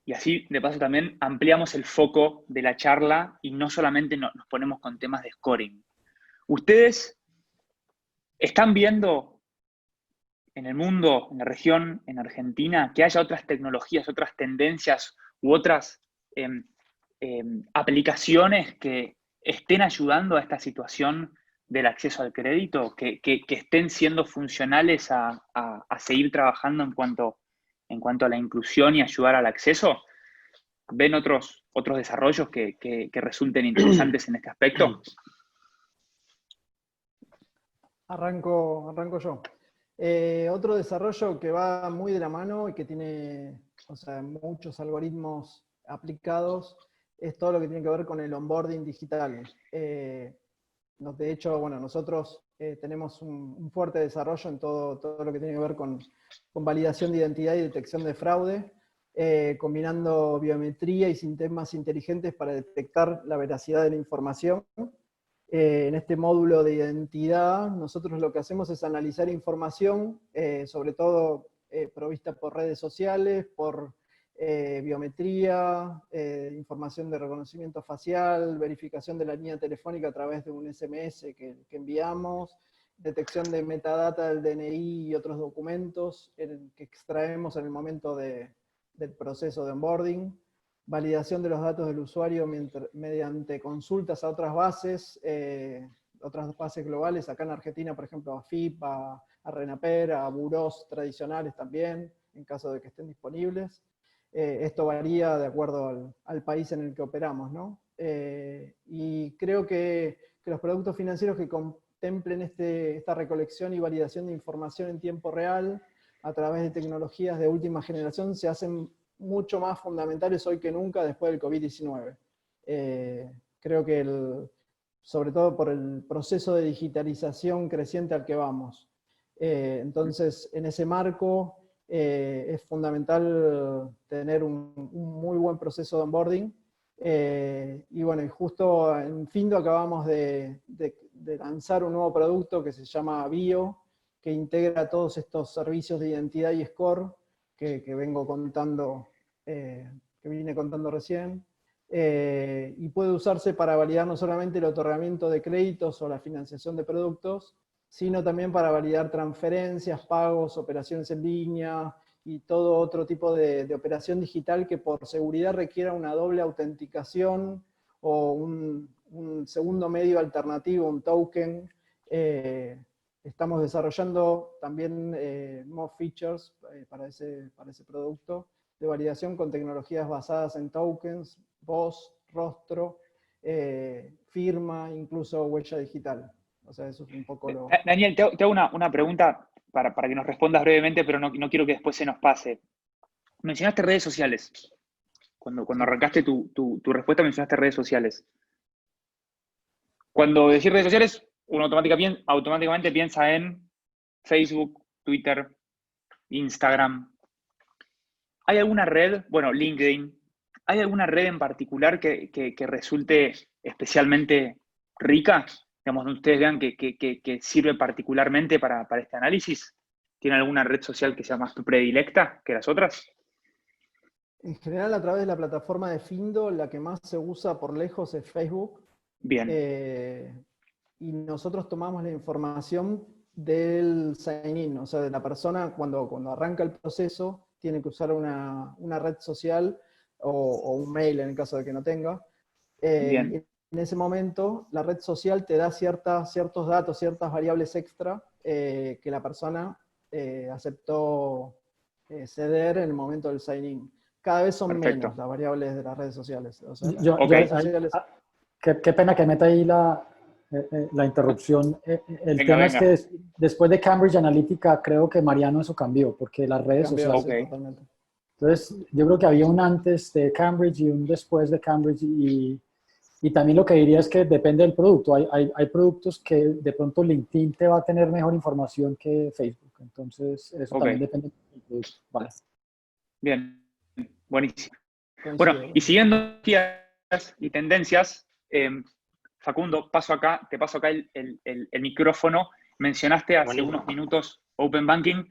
y así de paso también ampliamos el foco de la charla y no solamente nos ponemos con temas de scoring. ¿Ustedes están viendo en el mundo, en la región, en Argentina, que haya otras tecnologías, otras tendencias u otras aplicaciones que estén ayudando a esta situación del acceso al crédito, que estén siendo funcionales a seguir trabajando en cuanto a la inclusión y ayudar al acceso? ¿Ven otros desarrollos que resulten interesantes en este aspecto? Arranco yo. Otro desarrollo que va muy de la mano y que tiene, o sea, muchos algoritmos aplicados es todo lo que tiene que ver con el onboarding digital. De hecho, bueno, nosotros tenemos un fuerte desarrollo en todo lo que tiene que ver con validación de identidad y detección de fraude, combinando biometría y sistemas inteligentes para detectar la veracidad de la información. En este módulo de identidad, nosotros lo que hacemos es analizar información, sobre todo provista por redes sociales, por biometría, información de reconocimiento facial, verificación de la línea telefónica a través de un SMS que enviamos, detección de metadata del DNI y otros documentos que extraemos en el momento del proceso de onboarding. validación de los datos del usuario mediante consultas a otras bases globales, acá en Argentina, por ejemplo, a FIP, a RENAPER, a burós tradicionales también, en caso de que estén disponibles. Esto varía de acuerdo al país en el que operamos, ¿no? Y creo que los productos financieros que contemplen esta recolección y validación de información en tiempo real, a través de tecnologías de última generación, se hacen mucho más fundamentales hoy que nunca después del COVID-19. Creo que sobre todo por el proceso de digitalización creciente al que vamos. Entonces, en ese marco, es fundamental tener un muy buen proceso de onboarding. Y bueno, y justo en Findo acabamos de lanzar un nuevo producto que se llama Bio, que integra todos estos servicios de identidad y score que vengo contando, que vine contando recién. Y puede usarse para validar no solamente el otorgamiento de créditos o la financiación de productos, sino también para validar transferencias, pagos, operaciones en línea y todo otro tipo de operación digital que por seguridad requiera una doble autenticación o un segundo medio alternativo, un token. Estamos desarrollando también nuevos features para ese producto de validación con tecnologías basadas en tokens, voz, rostro, firma, incluso huella digital. O sea, eso es un poco lo... Daniel, te hago una pregunta para que nos respondas brevemente, pero no quiero que después se nos pase. Mencionaste redes sociales. Cuando arrancaste tu respuesta mencionaste redes sociales. Cuando decís redes sociales, uno automáticamente piensa en Facebook, Twitter, Instagram. ¿Hay alguna red, bueno, LinkedIn, hay alguna red en particular que resulte especialmente rica? Digamos, donde ustedes vean que sirve particularmente para este análisis. ¿Tiene alguna red social que sea más predilecta que las otras? En general, a través de la plataforma de Findo, la que más se usa por lejos es Facebook. Bien. Y nosotros tomamos la información del sign-in, o sea, de la persona cuando arranca el proceso, tiene que usar una red social o un mail en el caso de que no tenga. Bien. En ese momento, la red social te da ciertos datos, ciertas variables extra que la persona aceptó ceder en el momento del sign-in. Cada vez son Perfecto. menos las variables de las redes sociales. O sea, las redes sociales... Qué pena que meta ahí la interrupción. El tema es que después de Cambridge Analytica creo que Mariano eso cambió, porque las redes sociales... Sí, totalmente. Entonces yo creo que había un antes de Cambridge y un después de Cambridge y también lo que diría es que depende del producto. Hay productos que de pronto LinkedIn te va a tener mejor información que Facebook. Entonces eso también depende del producto. Vale. Bien, buenísimo. Coincido. Bueno, y siguiendo y tendencias, Facundo, te paso acá el micrófono. Mencionaste hace unos minutos Open Banking.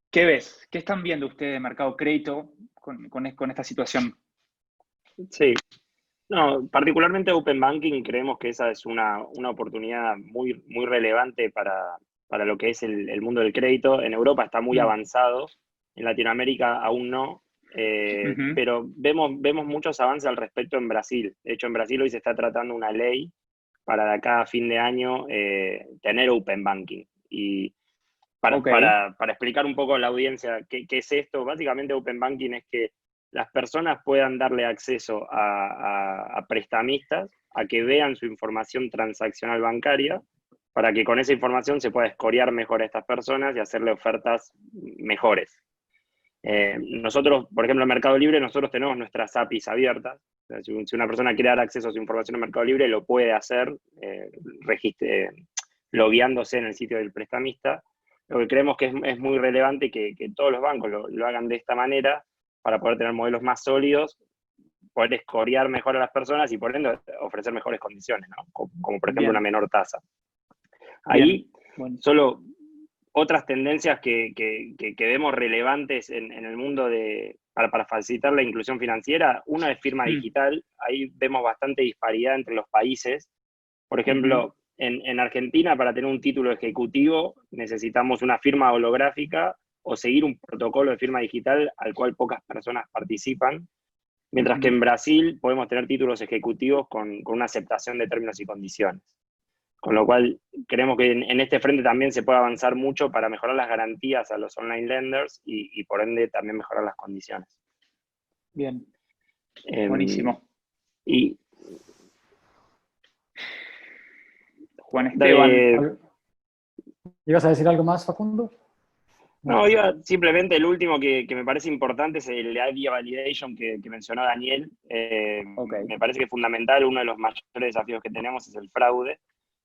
¿Qué ves? ¿Qué están viendo ustedes de mercado crédito con esta situación? Sí. No, particularmente Open Banking creemos que esa es una oportunidad muy, muy relevante para lo que es el mundo del crédito. En Europa está muy avanzado, en Latinoamérica aún no. Pero vemos muchos avances al respecto en Brasil. De hecho, en Brasil hoy se está tratando una ley para de acá a fin de año tener Open Banking. Y para explicar un poco a la audiencia qué es esto, básicamente Open Banking es que las personas puedan darle acceso a prestamistas a que vean su información transaccional bancaria para que con esa información se pueda escorear mejor a estas personas y hacerle ofertas mejores. Nosotros, por ejemplo, en Mercado Libre, nosotros tenemos nuestras APIs abiertas. O sea, si una persona quiere dar acceso a su información en Mercado Libre, lo puede hacer logueándose en el sitio del prestamista. Lo que creemos que es muy relevante que todos los bancos lo hagan de esta manera para poder tener modelos más sólidos, poder escorear mejor a las personas y por ende ofrecer mejores condiciones, ¿no? Como por ejemplo una menor tasa. Ahí, solo otras tendencias que vemos relevantes en el mundo para facilitar la inclusión financiera, una es firma digital. Ahí vemos bastante disparidad entre los países. Por ejemplo, en Argentina, para tener un título ejecutivo, necesitamos una firma holográfica o seguir un protocolo de firma digital al cual pocas personas participan. Mientras que en Brasil podemos tener títulos ejecutivos con una aceptación de términos y condiciones. Con lo cual, creemos que en este frente también se puede avanzar mucho para mejorar las garantías a los online lenders y por ende también mejorar las condiciones. Bien, buenísimo. Y Juan Esteban. ¿Ibas a decir algo más, Facundo? No, simplemente el último que me parece importante es el Idea Validation que mencionó Daniel. Me parece que es fundamental, uno de los mayores desafíos que tenemos es el fraude.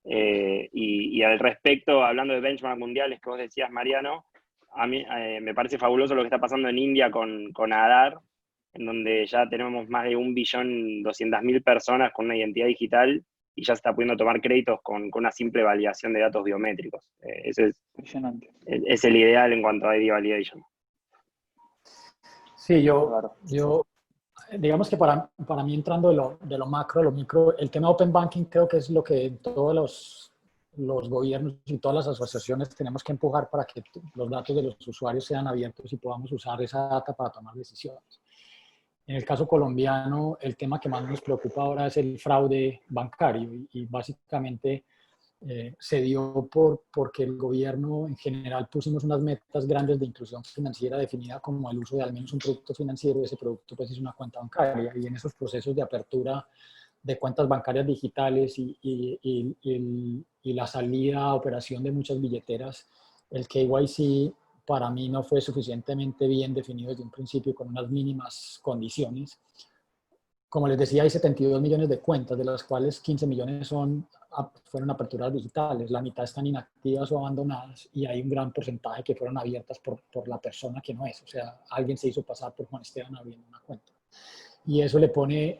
Y al respecto, hablando de benchmark mundiales que vos decías, Mariano, a mí me parece fabuloso lo que está pasando en India con Aadhaar, en donde ya tenemos más de 1.200.000 personas con una identidad digital y ya se está pudiendo tomar créditos con una simple validación de datos biométricos. Ese es impresionante. Es el ideal en cuanto a ID validation. Sí, digamos que para mí, entrando de lo macro a lo micro, el tema Open Banking creo que es lo que todos los gobiernos y todas las asociaciones tenemos que empujar para que los datos de los usuarios sean abiertos y podamos usar esa data para tomar decisiones. En el caso colombiano, el tema que más nos preocupa ahora es el fraude bancario y básicamente se dio porque el gobierno en general pusimos unas metas grandes de inclusión financiera definida como el uso de al menos un producto financiero y ese producto pues es una cuenta bancaria y en esos procesos de apertura de cuentas bancarias digitales y la salida a operación de muchas billeteras, el KYC para mí no fue suficientemente bien definido desde un principio con unas mínimas condiciones. Como les decía, hay 72 millones de cuentas, de las cuales 15 millones fueron aperturas digitales, la mitad están inactivas o abandonadas y hay un gran porcentaje que fueron abiertas por la persona que no es. O sea, alguien se hizo pasar por Juan Esteban abriendo una cuenta. Y eso le pone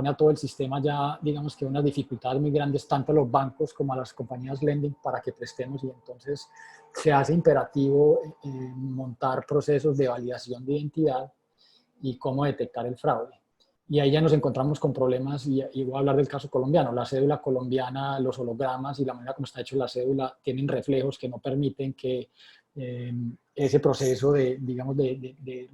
a todo el sistema ya, digamos que unas dificultades muy grandes, tanto a los bancos como a las compañías lending para que prestemos y entonces se hace imperativo montar procesos de validación de identidad y cómo detectar el fraude. Y ahí ya nos encontramos con problemas, y voy a hablar del caso colombiano. La cédula colombiana, los hologramas y la manera como está hecho la cédula tienen reflejos que no permiten que ese proceso de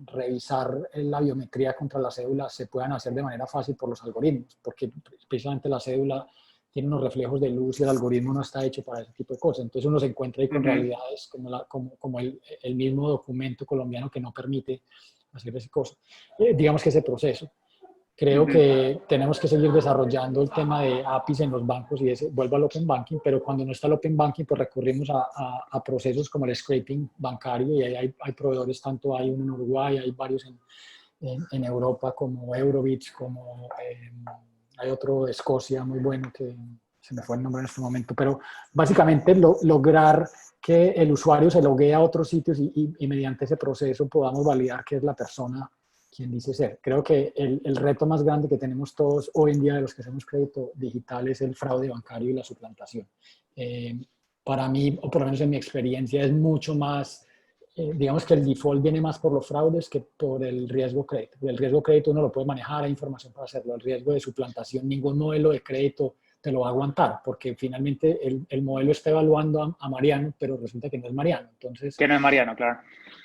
revisar la biometría contra la cédula se puedan hacer de manera fácil por los algoritmos, porque precisamente la cédula tiene unos reflejos de luz y el algoritmo no está hecho para ese tipo de cosas. Entonces uno se encuentra ahí con realidades como el mismo documento colombiano que no permite hacer esa cosa. Digamos que ese proceso. Creo que tenemos que seguir desarrollando el tema de APIs en los bancos y vuelvo al Open Banking, pero cuando no está el Open Banking, pues recurrimos a procesos como el scraping bancario y ahí hay proveedores, tanto hay uno en Uruguay, hay varios en Europa como Eurobits, como hay otro de Escocia muy bueno que se me fue el nombre en este momento, pero básicamente lograr que el usuario se loguee a otros sitios y mediante ese proceso podamos validar que es la persona quien dice ser. Creo que el reto más grande que tenemos todos hoy en día de los que hacemos crédito digital es el fraude bancario y la suplantación. Para mí, o por lo menos en mi experiencia, es mucho más, digamos que el default viene más por los fraudes que por el riesgo crédito. El riesgo crédito uno lo puede manejar, hay información para hacerlo. El riesgo de suplantación, ningún modelo de crédito te lo va a aguantar, porque finalmente el modelo está evaluando a Mariano, pero resulta que no es Mariano. Entonces, que no es Mariano, claro.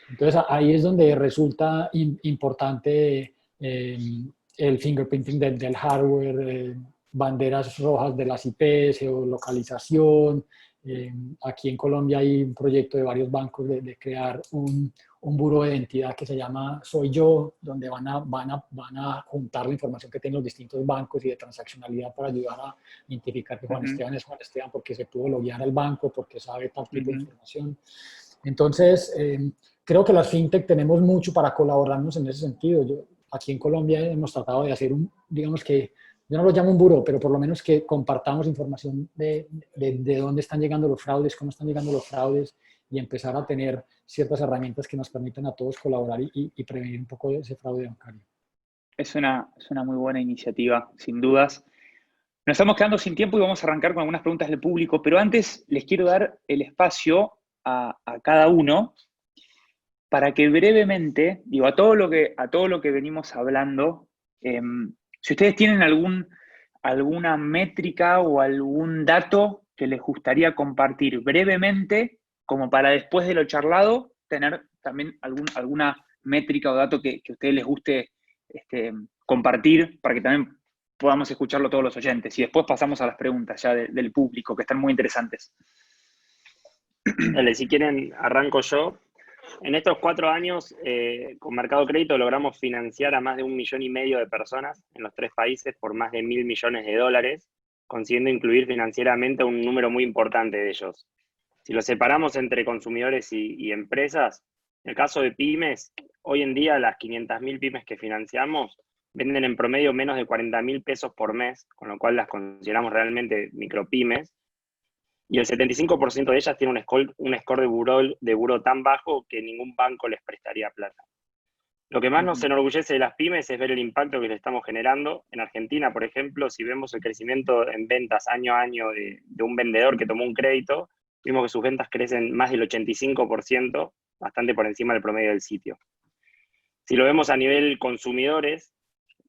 Entonces ahí es donde resulta importante el fingerprinting del hardware, banderas rojas de las IPs o localización. Aquí en Colombia hay un proyecto de varios bancos de crear un buró de identidad que se llama Soy Yo, donde van a juntar la información que tienen los distintos bancos y de transaccionalidad para ayudar a identificar que Juan Esteban es Juan Esteban porque se pudo loguear al banco, porque sabe tal tipo de información. Entonces, creo que las fintech tenemos mucho para colaborarnos en ese sentido. Aquí en Colombia hemos tratado de hacer digamos que, yo no lo llamo un buró, pero por lo menos que compartamos información de dónde están llegando los fraudes, cómo están llegando los fraudes y empezar a tener ciertas herramientas que nos permitan a todos colaborar y prevenir un poco ese fraude bancario. Es una muy buena iniciativa, sin dudas. Nos estamos quedando sin tiempo y vamos a arrancar con algunas preguntas del público, pero antes les quiero dar el espacio a cada uno para que brevemente, digo, a todo lo que venimos hablando, si ustedes tienen alguna métrica o algún dato que les gustaría compartir brevemente, como para después de lo charlado, tener también alguna métrica o dato que a ustedes les guste compartir para que también podamos escucharlo todos los oyentes. Y después pasamos a las preguntas ya del público, que están muy interesantes. Dale, si quieren, arranco yo. En estos 4 años, con Mercado Crédito logramos financiar a más de 1,5 millones de personas en los 3 países por más de 1.000 millones de dólares, consiguiendo incluir financieramente a un número muy importante de ellos. Si lo separamos entre consumidores y empresas, en el caso de pymes, hoy en día las 500.000 pymes que financiamos venden en promedio menos de 40.000 pesos por mes, con lo cual las consideramos realmente micropymes. Y el 75% de ellas tiene un score de buró tan bajo que ningún banco les prestaría plata. Lo que más nos enorgullece de las pymes es ver el impacto que le estamos generando. En Argentina, por ejemplo, si vemos el crecimiento en ventas año a año de un vendedor que tomó un crédito, vimos que sus ventas crecen más del 85%, bastante por encima del promedio del sitio. Si lo vemos a nivel consumidores,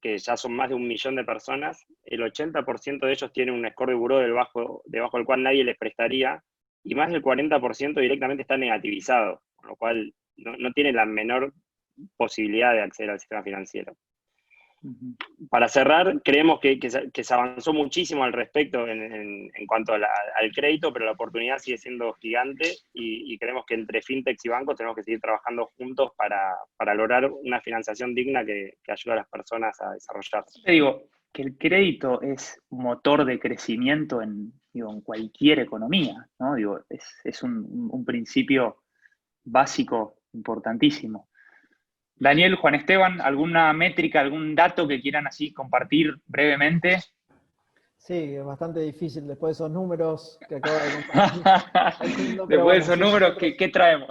que ya son más de 1 millón de personas, el 80% de ellos tienen un score de buró debajo del cual nadie les prestaría, y más del 40% directamente está negativizado, con lo cual no tiene la menor posibilidad de acceder al sistema financiero. Para cerrar, creemos que se avanzó muchísimo al respecto en cuanto al crédito, pero la oportunidad sigue siendo gigante y creemos que entre fintechs y bancos tenemos que seguir trabajando juntos para lograr una financiación digna que ayude a las personas a desarrollarse. Te digo que el crédito es motor de crecimiento en cualquier economía, ¿no? Digo, es un principio básico importantísimo. Daniel, Juan Esteban, ¿alguna métrica, algún dato que quieran así compartir brevemente? Sí, es bastante difícil después de esos números que acaba de compartir. Después de esos números, ¿qué traemos?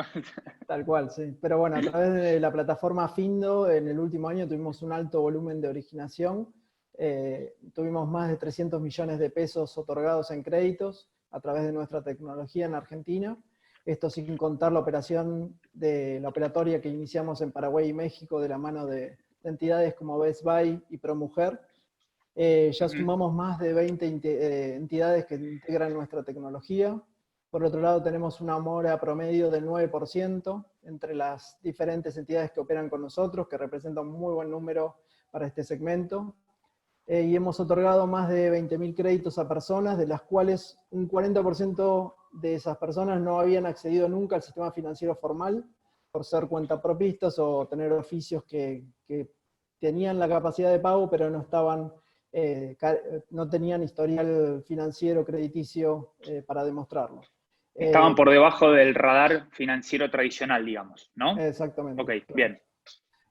Tal cual, sí. Pero bueno, a través de la plataforma Findo, en el último año tuvimos un alto volumen de originación. Tuvimos más de 300 millones de pesos otorgados en créditos a través de nuestra tecnología en Argentina. Esto sin contar la operación de la operatoria que iniciamos en Paraguay y México de la mano de entidades como Best Buy y ProMujer. Ya sumamos más de 20 entidades que integran nuestra tecnología. Por otro lado, tenemos una mora promedio del 9% entre las diferentes entidades que operan con nosotros, que representa un muy buen número para este segmento. Y hemos otorgado más de 20.000 créditos a personas, de las cuales un 40% de esas personas no habían accedido nunca al sistema financiero formal, por ser cuentapropistas o tener oficios que tenían la capacidad de pago, pero no estaban, no tenían historial financiero crediticio para demostrarlo. Estaban por debajo del radar financiero tradicional, digamos, ¿no? Exactamente. Ok, bien.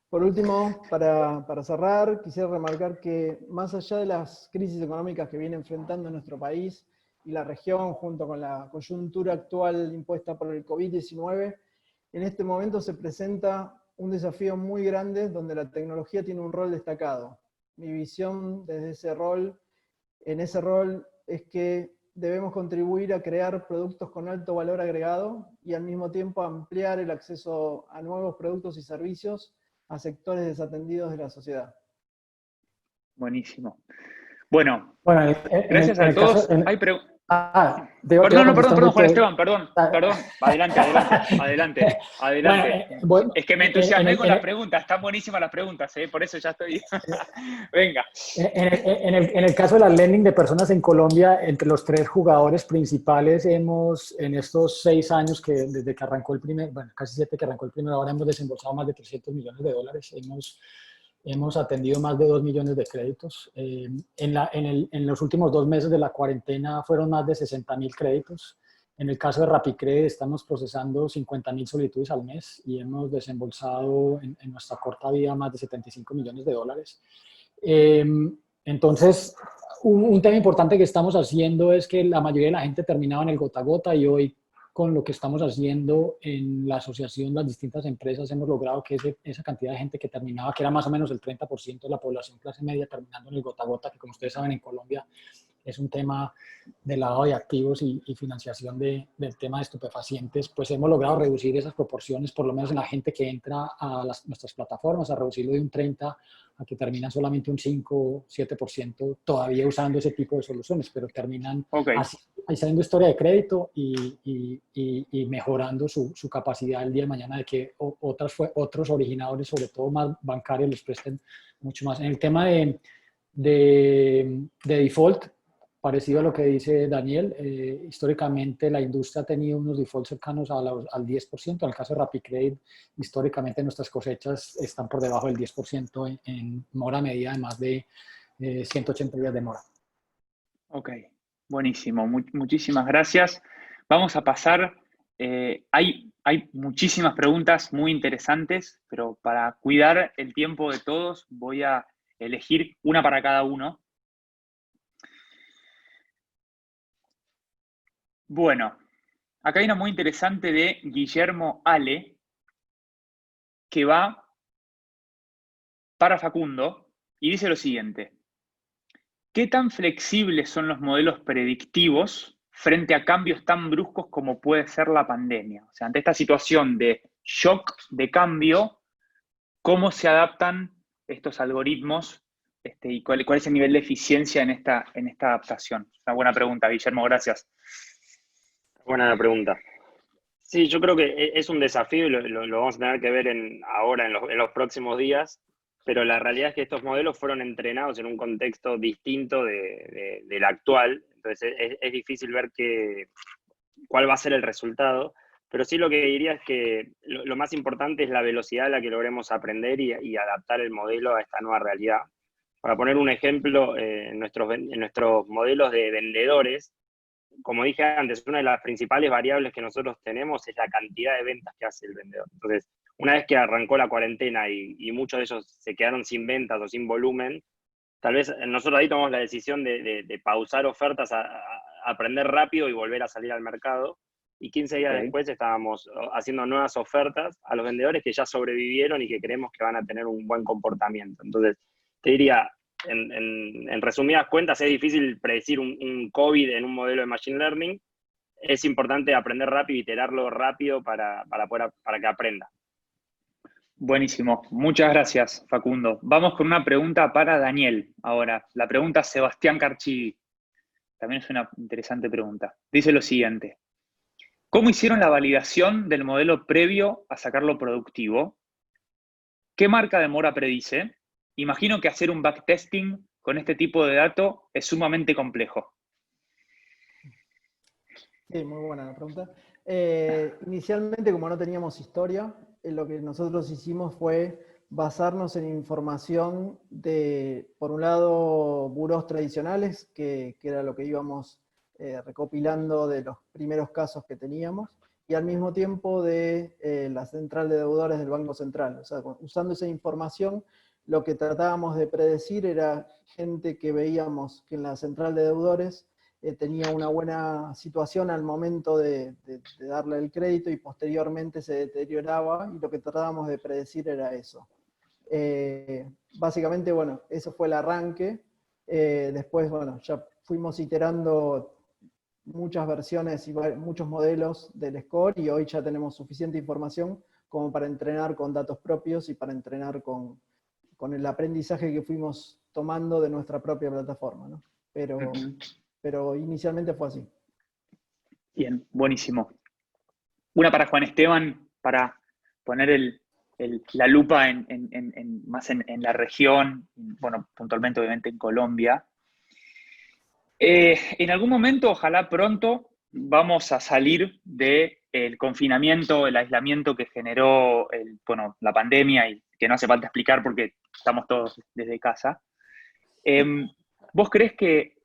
Por último, para cerrar, quisiera remarcar que más allá de las crisis económicas que viene enfrentando nuestro país y la región, junto con la coyuntura actual impuesta por el COVID-19, en este momento se presenta un desafío muy grande donde la tecnología tiene un rol destacado. Mi visión desde ese rol, es que debemos contribuir a crear productos con alto valor agregado y al mismo tiempo ampliar el acceso a nuevos productos y servicios a sectores desatendidos de la sociedad. Buenísimo. Bueno, gracias a todos. Perdón, Juan Esteban, perdón. Adelante. Bueno, es que me entusiasmé con las preguntas, están buenísimas las preguntas, por eso ya estoy. Venga. En el caso de la lending de personas en Colombia, entre los 3 jugadores principales en estos 6 años desde que arrancó el primer, bueno, casi 7 que arrancó el primero, ahora hemos desembolsado más de 300 millones de dólares, hemos atendido más de 2 millones de créditos. En los últimos 2 meses de la cuarentena fueron más de 60.000 créditos. En el caso de RappiCredit estamos procesando 50.000 solicitudes al mes y hemos desembolsado en nuestra corta vida más de 75 millones de dólares. Entonces, un tema importante que estamos haciendo es que la mayoría de la gente terminaba en el gota a gota y hoy con lo que estamos haciendo en la asociación, las distintas empresas, hemos logrado que esa cantidad de gente que terminaba, que era más o menos el 30% de la población clase media terminando en el gota a gota, que como ustedes saben en Colombia es un tema de lavado de activos y financiación del tema de estupefacientes, pues hemos logrado reducir esas proporciones, por lo menos en la gente que entra a nuestras plataformas, a reducirlo de un 30% a que terminan solamente un 5 o 7% todavía usando ese tipo de soluciones, pero terminan haciendo historia de crédito y mejorando su capacidad el día de mañana de que otros originadores, sobre todo más bancarios, les presten mucho más. En el tema de default, parecido a lo que dice Daniel, históricamente la industria ha tenido unos defaults cercanos al 10%. En el caso de RappiCredit, históricamente nuestras cosechas están por debajo del 10% en mora media de más de 180 días de mora. Ok, buenísimo. Muchísimas gracias. Vamos a pasar. Hay muchísimas preguntas muy interesantes, pero para cuidar el tiempo de todos voy a elegir una para cada uno. Bueno, acá hay una muy interesante de Guillermo Ale, que va para Facundo, y dice lo siguiente. ¿Qué tan flexibles son los modelos predictivos frente a cambios tan bruscos como puede ser la pandemia? O sea, ante esta situación de shock, de cambio, ¿cómo se adaptan estos algoritmos y cuál es el nivel de eficiencia en esta adaptación? Una buena pregunta, Guillermo, gracias. Buena la pregunta. Sí, yo creo que es un desafío y lo vamos a tener que ver ahora en los próximos días, pero la realidad es que estos modelos fueron entrenados en un contexto distinto del actual, entonces es difícil ver cuál va a ser el resultado, pero sí lo que diría es que lo más importante es la velocidad a la que logremos aprender y adaptar el modelo a esta nueva realidad. Para poner un ejemplo, en nuestros modelos de vendedores, como dije antes, una de las principales variables que nosotros tenemos es la cantidad de ventas que hace el vendedor. Entonces, una vez que arrancó la cuarentena y muchos de ellos se quedaron sin ventas o sin volumen, tal vez nosotros ahí tomamos la decisión de pausar ofertas, a aprender rápido y volver a salir al mercado. Y 15 días después estábamos haciendo nuevas ofertas a los vendedores que ya sobrevivieron y que creemos que van a tener un buen comportamiento. Entonces, te diría, en resumidas cuentas, es difícil predecir un COVID en un modelo de Machine Learning. Es importante aprender rápido y iterarlo rápido para que aprenda. Buenísimo. Muchas gracias, Facundo. Vamos con una pregunta para Daniel ahora. La pregunta Sebastián Carchivi. También es una interesante pregunta. Dice lo siguiente. ¿Cómo hicieron la validación del modelo previo a sacarlo productivo? ¿Qué marca de mora predice? Imagino que hacer un backtesting con este tipo de datos es sumamente complejo. Sí, muy buena la pregunta. Inicialmente, como no teníamos historia, lo que nosotros hicimos fue basarnos en información de, por un lado, burós tradicionales, que era lo que íbamos recopilando de los primeros casos que teníamos, y al mismo tiempo de la central de deudores del Banco Central. O sea, usando esa información, lo que tratábamos de predecir era gente que veíamos que en la central de deudores tenía una buena situación al momento de darle el crédito y posteriormente se deterioraba, y lo que tratábamos de predecir era eso. Básicamente, bueno, eso fue el arranque. Después, bueno, ya fuimos iterando muchas versiones y muchos modelos del score, y hoy ya tenemos suficiente información como para entrenar con datos propios y para entrenar con el aprendizaje que fuimos tomando de nuestra propia plataforma, ¿no? Pero inicialmente fue así. Bien, buenísimo. Una para Juan Esteban, para poner la lupa más en la región, bueno, puntualmente obviamente en Colombia. En algún momento, ojalá pronto, vamos a salir del confinamiento, el aislamiento que generó la pandemia, y que no hace falta explicar porque estamos todos desde casa. ¿Vos crees que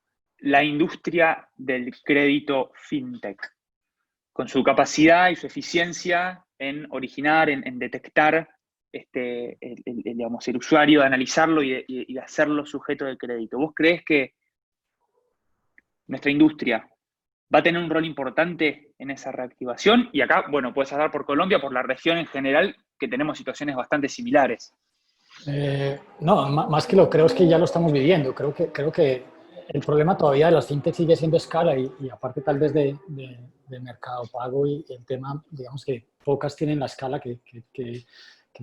la industria del crédito fintech, con su capacidad y su eficiencia en originar, en detectar el usuario, de analizarlo y hacerlo sujeto de crédito, ¿vos crees que nuestra industria va a tener un rol importante en esa reactivación? Y acá, bueno, puedes hablar por Colombia, por la región en general, que tenemos situaciones bastante similares. No, más que lo creo es que ya lo estamos viviendo. Creo que el problema todavía de las fintech sigue siendo escala y aparte tal vez de Mercado Pago y el tema, digamos que pocas tienen la escala que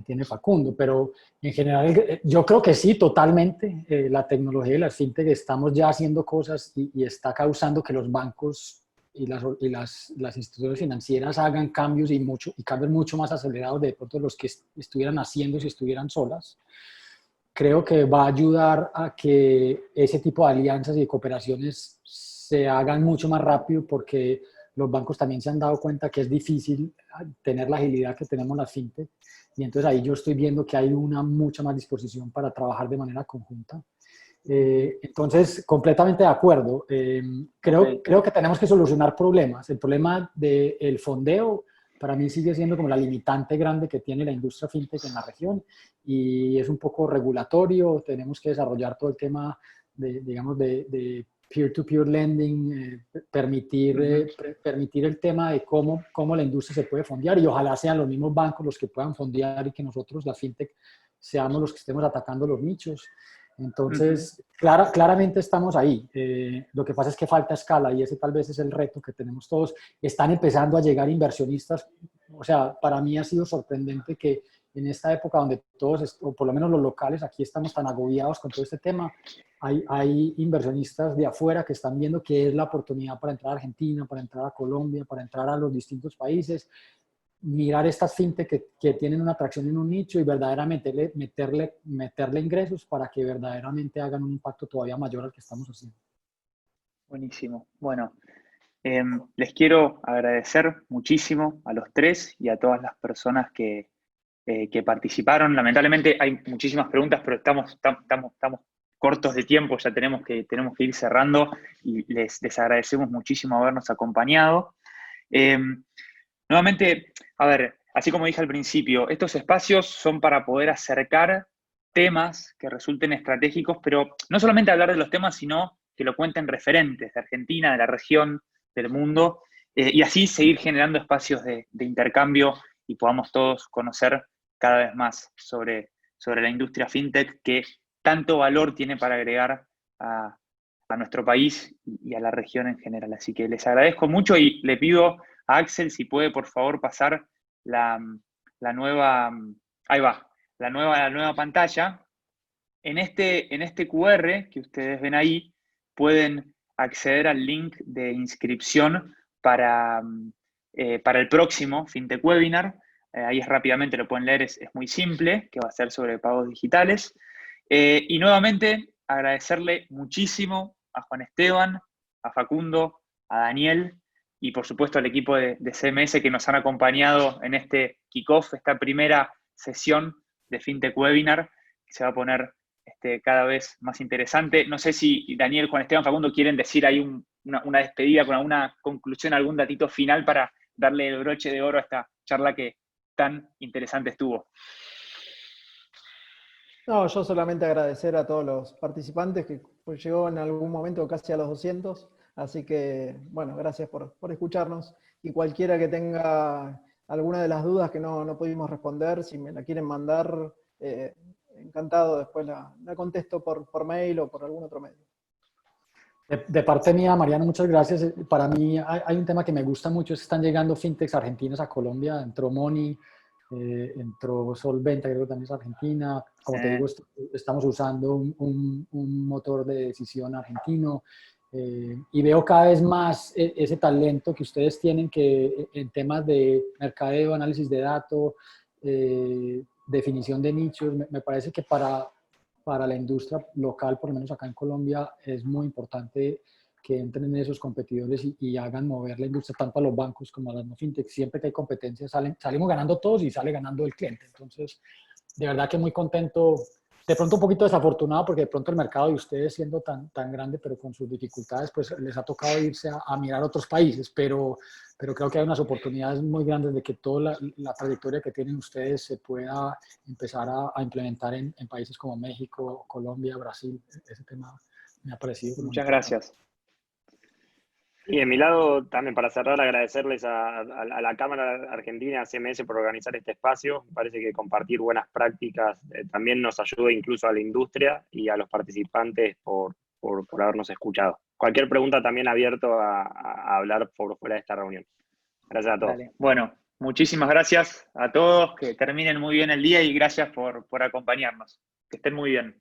tiene Facundo, pero en general yo creo que sí, totalmente, la tecnología de las fintech estamos ya haciendo cosas y está causando que los bancos y las instituciones financieras hagan cambios y cambios mucho más acelerados de pronto los que estuvieran haciendo si estuvieran solas. Creo que va a ayudar a que ese tipo de alianzas y de cooperaciones se hagan mucho más rápido porque los bancos también se han dado cuenta que es difícil tener la agilidad que tenemos las fintech y entonces ahí yo estoy viendo que hay una mucha más disposición para trabajar de manera conjunta. Entonces, completamente de acuerdo. Creo que tenemos que solucionar problemas. El problema del fondeo para mí sigue siendo como la limitante grande que tiene la industria fintech en la región y es un poco regulatorio. Tenemos que desarrollar todo el tema digamos, de peer-to-peer lending, permitir el tema de cómo la industria se puede fondear y ojalá sean los mismos bancos los que puedan fondear y que nosotros, la fintech, seamos los que estemos atacando los nichos. Entonces, claramente estamos ahí. Lo que pasa es que falta escala y ese tal vez es el reto que tenemos todos. Están empezando a llegar inversionistas. O sea, para mí ha sido sorprendente que en esta época donde todos, o por lo menos los locales, aquí estamos tan agobiados con todo este tema, hay inversionistas de afuera que están viendo que es la oportunidad para entrar a Argentina, para entrar a Colombia, para entrar a los distintos países, mirar estas fintech que tienen una atracción en un nicho y verdaderamente meterle ingresos para que verdaderamente hagan un impacto todavía mayor al que estamos haciendo. Buenísimo. Bueno, les quiero agradecer muchísimo a los tres y a todas las personas que participaron. Lamentablemente hay muchísimas preguntas, pero estamos cortos de tiempo, ya tenemos que ir cerrando y les agradecemos muchísimo habernos acompañado. Nuevamente, a ver, así como dije al principio, estos espacios son para poder acercar temas que resulten estratégicos, pero no solamente hablar de los temas, sino que lo cuenten referentes de Argentina, de la región, del mundo, y así seguir generando espacios de intercambio y podamos todos conocer cada vez más sobre la industria fintech que tanto valor tiene para agregar a nuestro país y a la región en general. Así que les agradezco mucho y le pido a Axel si puede por favor pasar la nueva, ahí va, la nueva pantalla. En este QR que ustedes ven ahí pueden acceder al link de inscripción para el próximo FinTech Webinar. Ahí rápidamente lo pueden leer, es muy simple, que va a ser sobre pagos digitales. Y nuevamente agradecerle muchísimo a Juan Esteban, a Facundo, a Daniel y por supuesto al equipo de CMS que nos han acompañado en este kickoff, esta primera sesión de FinTech Webinar, que se va a poner cada vez más interesante. No sé si Daniel, Juan Esteban, Facundo quieren decir ahí una despedida con alguna conclusión, algún datito final para darle el broche de oro a esta charla que tan interesante estuvo. No, yo solamente agradecer a todos los participantes que pues, llegó en algún momento casi a los 200, así que bueno, gracias por escucharnos y cualquiera que tenga alguna de las dudas que no pudimos responder, si me la quieren mandar, encantado, después la contesto por mail o por algún otro medio. De parte mía, Mariano, muchas gracias. Para mí hay un tema que me gusta mucho, es que están llegando fintechs argentinas a Colombia, entró Money, entró Solventa, creo que también es argentina. Como te digo, estamos usando un motor de decisión argentino y veo cada vez más ese talento que ustedes tienen que en temas de mercadeo, análisis de datos, definición de nichos. Me parece que para la industria local, por lo menos acá en Colombia, es muy importante que entren esos competidores y hagan mover la industria tanto a los bancos como a las no fintech. Siempre que hay competencia salimos ganando todos y sale ganando el cliente. Entonces, de verdad que muy contento, de pronto un poquito desafortunado porque de pronto el mercado de ustedes siendo tan grande, pero con sus dificultades, pues les ha tocado irse a mirar otros países, pero creo que hay unas oportunidades muy grandes de que toda la trayectoria que tienen ustedes se pueda empezar a implementar en países como México, Colombia, Brasil. Ese tema me ha parecido. Muchas gracias. Y de mi lado, también para cerrar, agradecerles a la Cámara Argentina, a CMS, por organizar este espacio. Me parece que compartir buenas prácticas también nos ayuda incluso a la industria y a los participantes por por habernos escuchado. Cualquier pregunta también abierto a hablar por fuera de esta reunión. Gracias a todos. Dale. Bueno, muchísimas gracias a todos, que terminen muy bien el día y gracias por acompañarnos. Que estén muy bien.